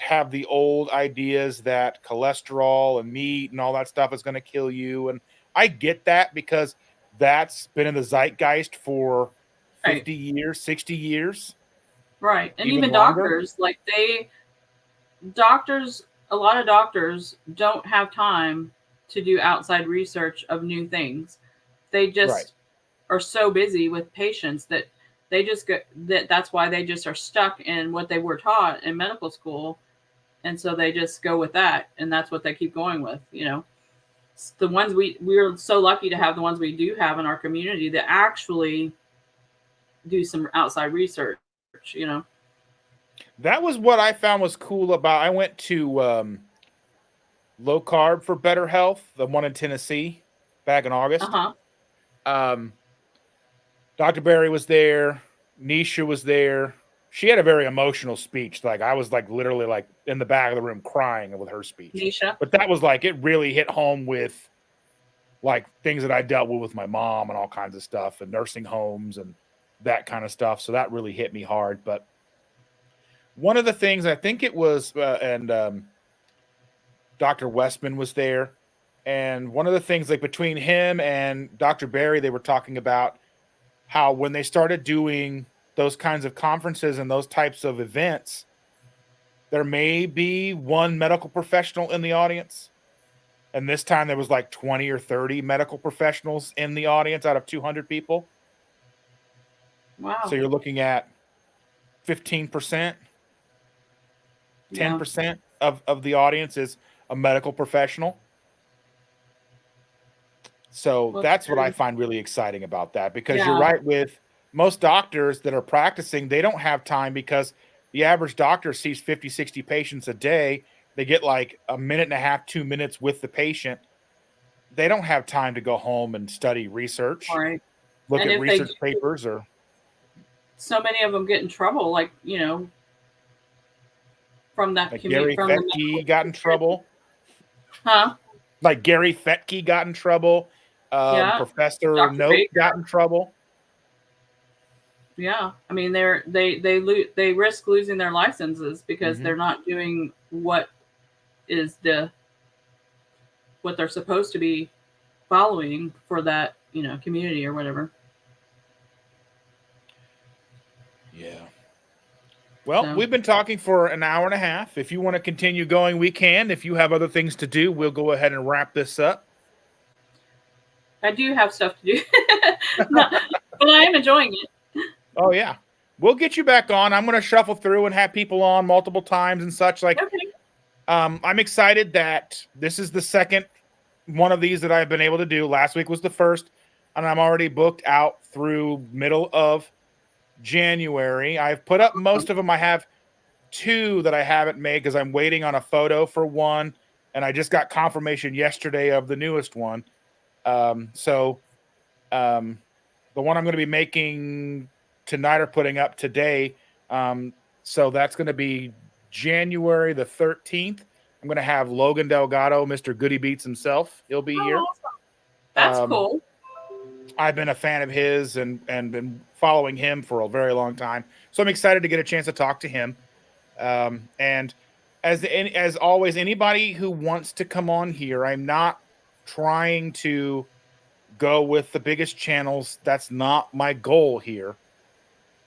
have the old ideas that cholesterol and meat and all that stuff is going to kill you. And I get that because that's been in the zeitgeist for Right. 50 years, 60 years, Right. And even even longer. doctors, like doctors, a lot of doctors don't have time to do outside research of new things. They Right. just are so busy with patients that they just get that's why they just are stuck in what they were taught in medical school, and so they just go with that, and that's what they keep going with. The ones we're so lucky to have the ones we do have in our community that actually do some outside research. That was what I found was cool about. I went to Low Carb for Better Health, the one in Tennessee, back in August. Uh-huh. Um, Dr. Barry was there. Nisha was there. She had a very emotional speech. Like I was like literally like in the back of the room crying with her speech. Nisha. But that was like it really hit home with like things that I dealt with my mom and all kinds of stuff and nursing homes and that kind of stuff. So that really hit me hard. But one of the things I think it was, and Dr. Westman was there. And one of the things like between him and Dr. Barry, they were talking about how when they started doing those kinds of conferences and those types of events, there may be one medical professional in the audience. And this time there was like 20 or 30 medical professionals in the audience out of 200 people. So Wow. you're looking at 15%, Yeah. 10% of the audience is a medical professional. So Well, that's what I then, find really exciting about that, because you're yeah. right with most doctors that are practicing, they don't have time because the average doctor sees 50, 60 patients a day. They get like a minute and a half, 2 minutes with the patient. They don't have time to go home and study All research, right. look And at if they research do, papers or so many of them get in trouble, like from that like community, Gary from the medical Fettke got in community. trouble. Huh? Like Gary Fettke got in trouble. Yeah. Professor Dr. Nope got Baker. in trouble. Yeah, I mean they risk losing their licenses because they're not doing is the what they're supposed to be following for that community or whatever. Yeah. Well, So we've been talking for an hour and a half. If you want to continue going, we can. If you have other things to do, we'll go ahead and wrap this up. I do have stuff to do, no, but I am enjoying it. Oh yeah, we'll get you back on. I'm going to shuffle through and have people on multiple times and such. Like, Okay. I'm excited that this is the second one of these that I've been able to do. Last week was the first, and I'm already booked out through middle of January. I've put up most of them. I have 2 that I haven't made because I'm waiting on a photo for one, and I just got confirmation yesterday of the newest one. So the one I'm going to be making tonight or putting up today. So that's going to be January the 13th. I'm going to have Logan Delgado, Mr. Goody Beats himself. He'll be here. Awesome. That's cool. I've been a fan of his and been following him for a very long time. So I'm excited to get a chance to talk to him. And as always, anybody who wants to come on here, I'm not trying to go with the biggest channels. That's not my goal here.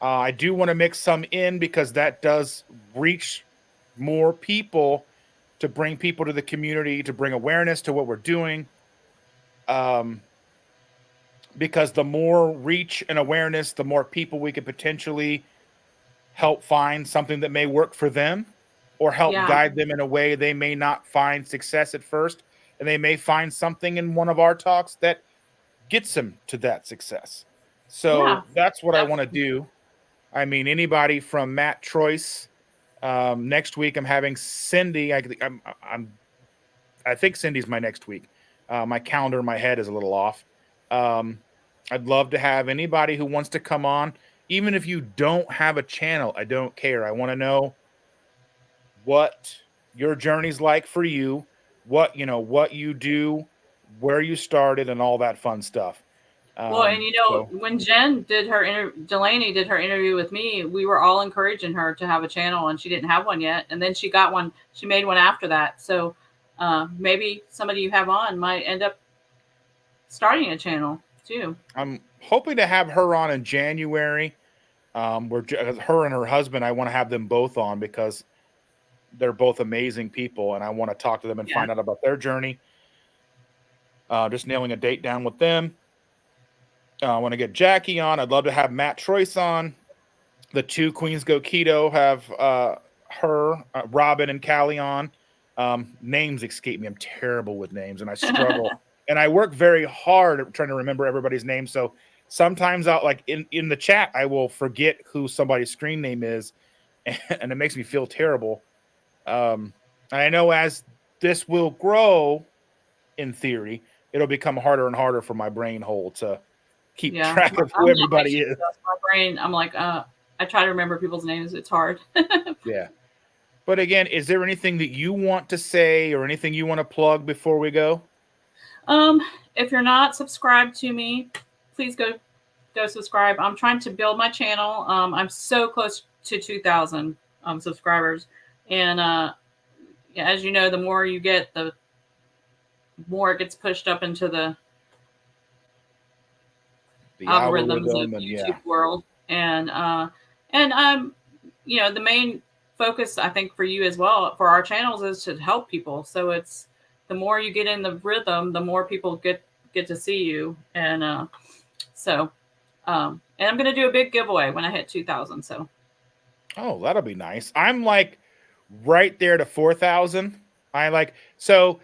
I do want to mix some in because that does reach more people, to bring people to the community, to bring awareness to what we're doing. Because the more reach and awareness, the more people we could potentially help find something that may work for them, or help guide them in a way they may not find success at first. And they may find something in one of our talks that gets them to that success. So that's what I want to do. I mean, anybody from Matt Troyce. Next week, I'm having Cindy. I think Cindy's my next week. My calendar in my head is a little off. I'd love to have anybody who wants to come on. Even if you don't have a channel, I don't care. I want to know what your journey's like for you, what you do, where you started, and all that fun stuff. Well, and when Delaney did her interview with me, we were all encouraging her to have a channel, and she didn't have one yet. And then she got one. She made one after that. So maybe somebody you have on might end up starting a channel too. I'm hoping to have her on in January. Her and her husband, I want to have them both on because they're both amazing people, and I want to talk to them and find out about their journey. Just nailing a date down with them. I want to get Jackie on. I'd love to have Matt Troyce on. The 2 Queens Go Keto have Robin and Callie on. Names escape me. I'm terrible with names, and I struggle. And I work very hard at trying to remember everybody's name. So sometimes I'll, like, in the chat, I will forget who somebody's screen name is, and it makes me feel terrible. I know as this will grow, in theory, it'll become harder and harder for my brain hole to keep track of who everybody is. My brain, I'm like, I try to remember people's names. It's hard. Yeah. But again, is there anything that you want to say or anything you want to plug before we go? If you're not subscribed to me, please go subscribe. I'm trying to build my channel. I'm so close to 2,000 subscribers. And as you know, the more you get, the more it gets pushed up into the algorithms of the YouTube world. And the main focus, I think, for you as well, for our channels, is to help people. So it's the more you get in the rhythm, the more people get to see you. And and I'm going to do a big giveaway when I hit 2,000. So. Oh, that'll be nice. I'm like right there to 4,000. So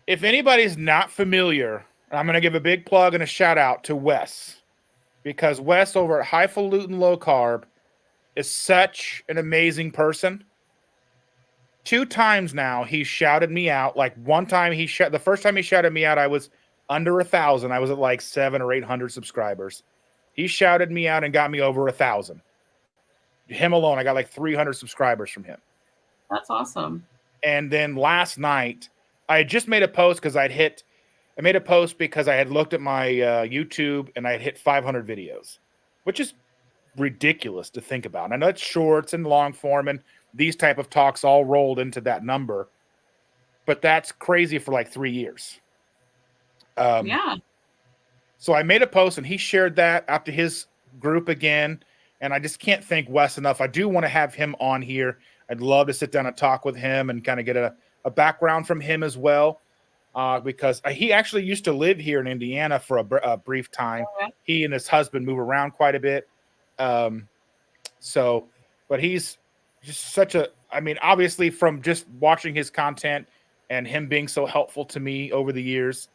if anybody's not familiar, I'm going to give a big plug and a shout out to Wes, because Wes over at Highfalutin Low Carb is such an amazing person. 2 times now he shouted me out. Like, one time the first time he shouted me out, I was under 1,000. I was at like 700 or 800 subscribers. He shouted me out and got me over 1,000. Him alone, I got like 300 subscribers from him. That's awesome. And then last night, I had just made a post because I made a post because I had looked at my YouTube and I had hit 500 videos. which is ridiculous to think about. I know it's shorts and long form and these type of talks all rolled into that number, but that's crazy for like 3 years. Yeah. So I made a post and he shared that out to his group again. And I just can't thank Wes enough. I do want to have him on here. I'd love to sit down and talk with him and kind of get a background from him as well. Because he actually used to live here in Indiana for a brief time. Okay. He and his husband move around quite a bit. So, but he's just such a, I mean, obviously from just watching his content and him being so helpful to me over the years,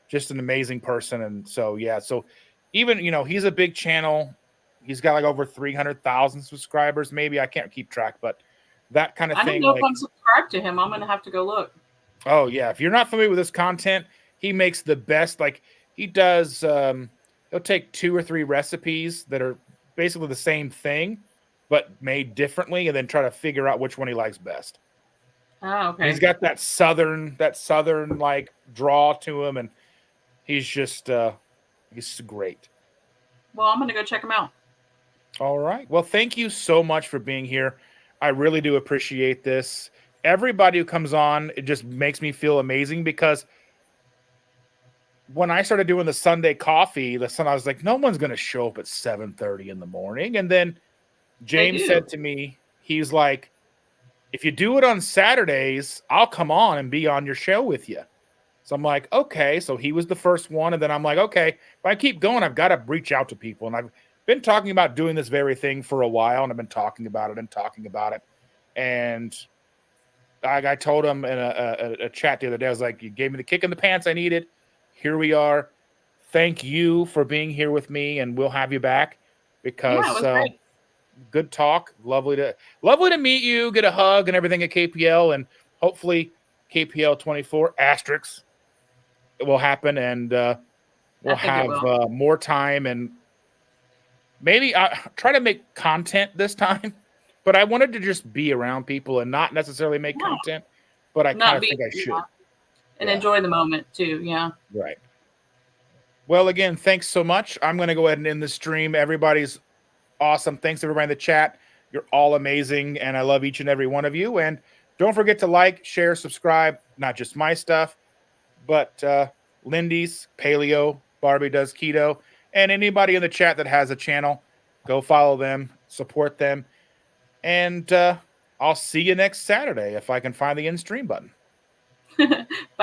just an amazing person. And so, yeah, so even, he's a big channel. He's got like over 300,000 subscribers, maybe. I can't keep track, but that kind of I don't thing. know if Like, I'm subscribed to him. I'm going to have to go look. oh yeah, if you're not familiar with his content, he makes the best. Like he does, he'll take 2 or 3 recipes that are basically the same thing, but made differently, and then try to figure out which one he likes best. Oh, okay. He's got that southern like draw to him, and he's just he's great. Well, I'm going to go check him out. All right. Well, thank you so much for being here. I really do appreciate this. Everybody who comes on, it just makes me feel amazing, because when I started doing the Sunday coffee, I was like, no one's going to show up at 7:30 in the morning. And then James said to me, he's like, if you do it on Saturdays, I'll come on and be on your show with you. So I'm like, okay. So he was the first one. And then I'm like, okay, if I keep going, I've got to reach out to people. And I've been talking about doing this very thing for a while, and I've been talking about it. And I told him in a chat the other day, I was like, you gave me the kick in the pants I needed. Here we are. Thank you for being here with me, and we'll have you back, because good talk. Lovely to meet you, get a hug and everything at KPL, and hopefully KPL 24 asterisks will happen, and we'll have more time, and maybe I'll try to make content this time. But I wanted to just be around people and not necessarily make content, but I kind of think I should. And enjoy the moment too. Yeah. Right. Well, again, thanks so much. I'm going to go ahead and end the stream. Everybody's awesome. Thanks everybody in the chat. You're all amazing, and I love each and every one of you. And don't forget to like, share, subscribe. Not just my stuff, but Lindy's, PaleoBarbie does keto, and anybody in the chat that has a channel, go follow them, support them. And I'll see you next Saturday if I can find the end stream button.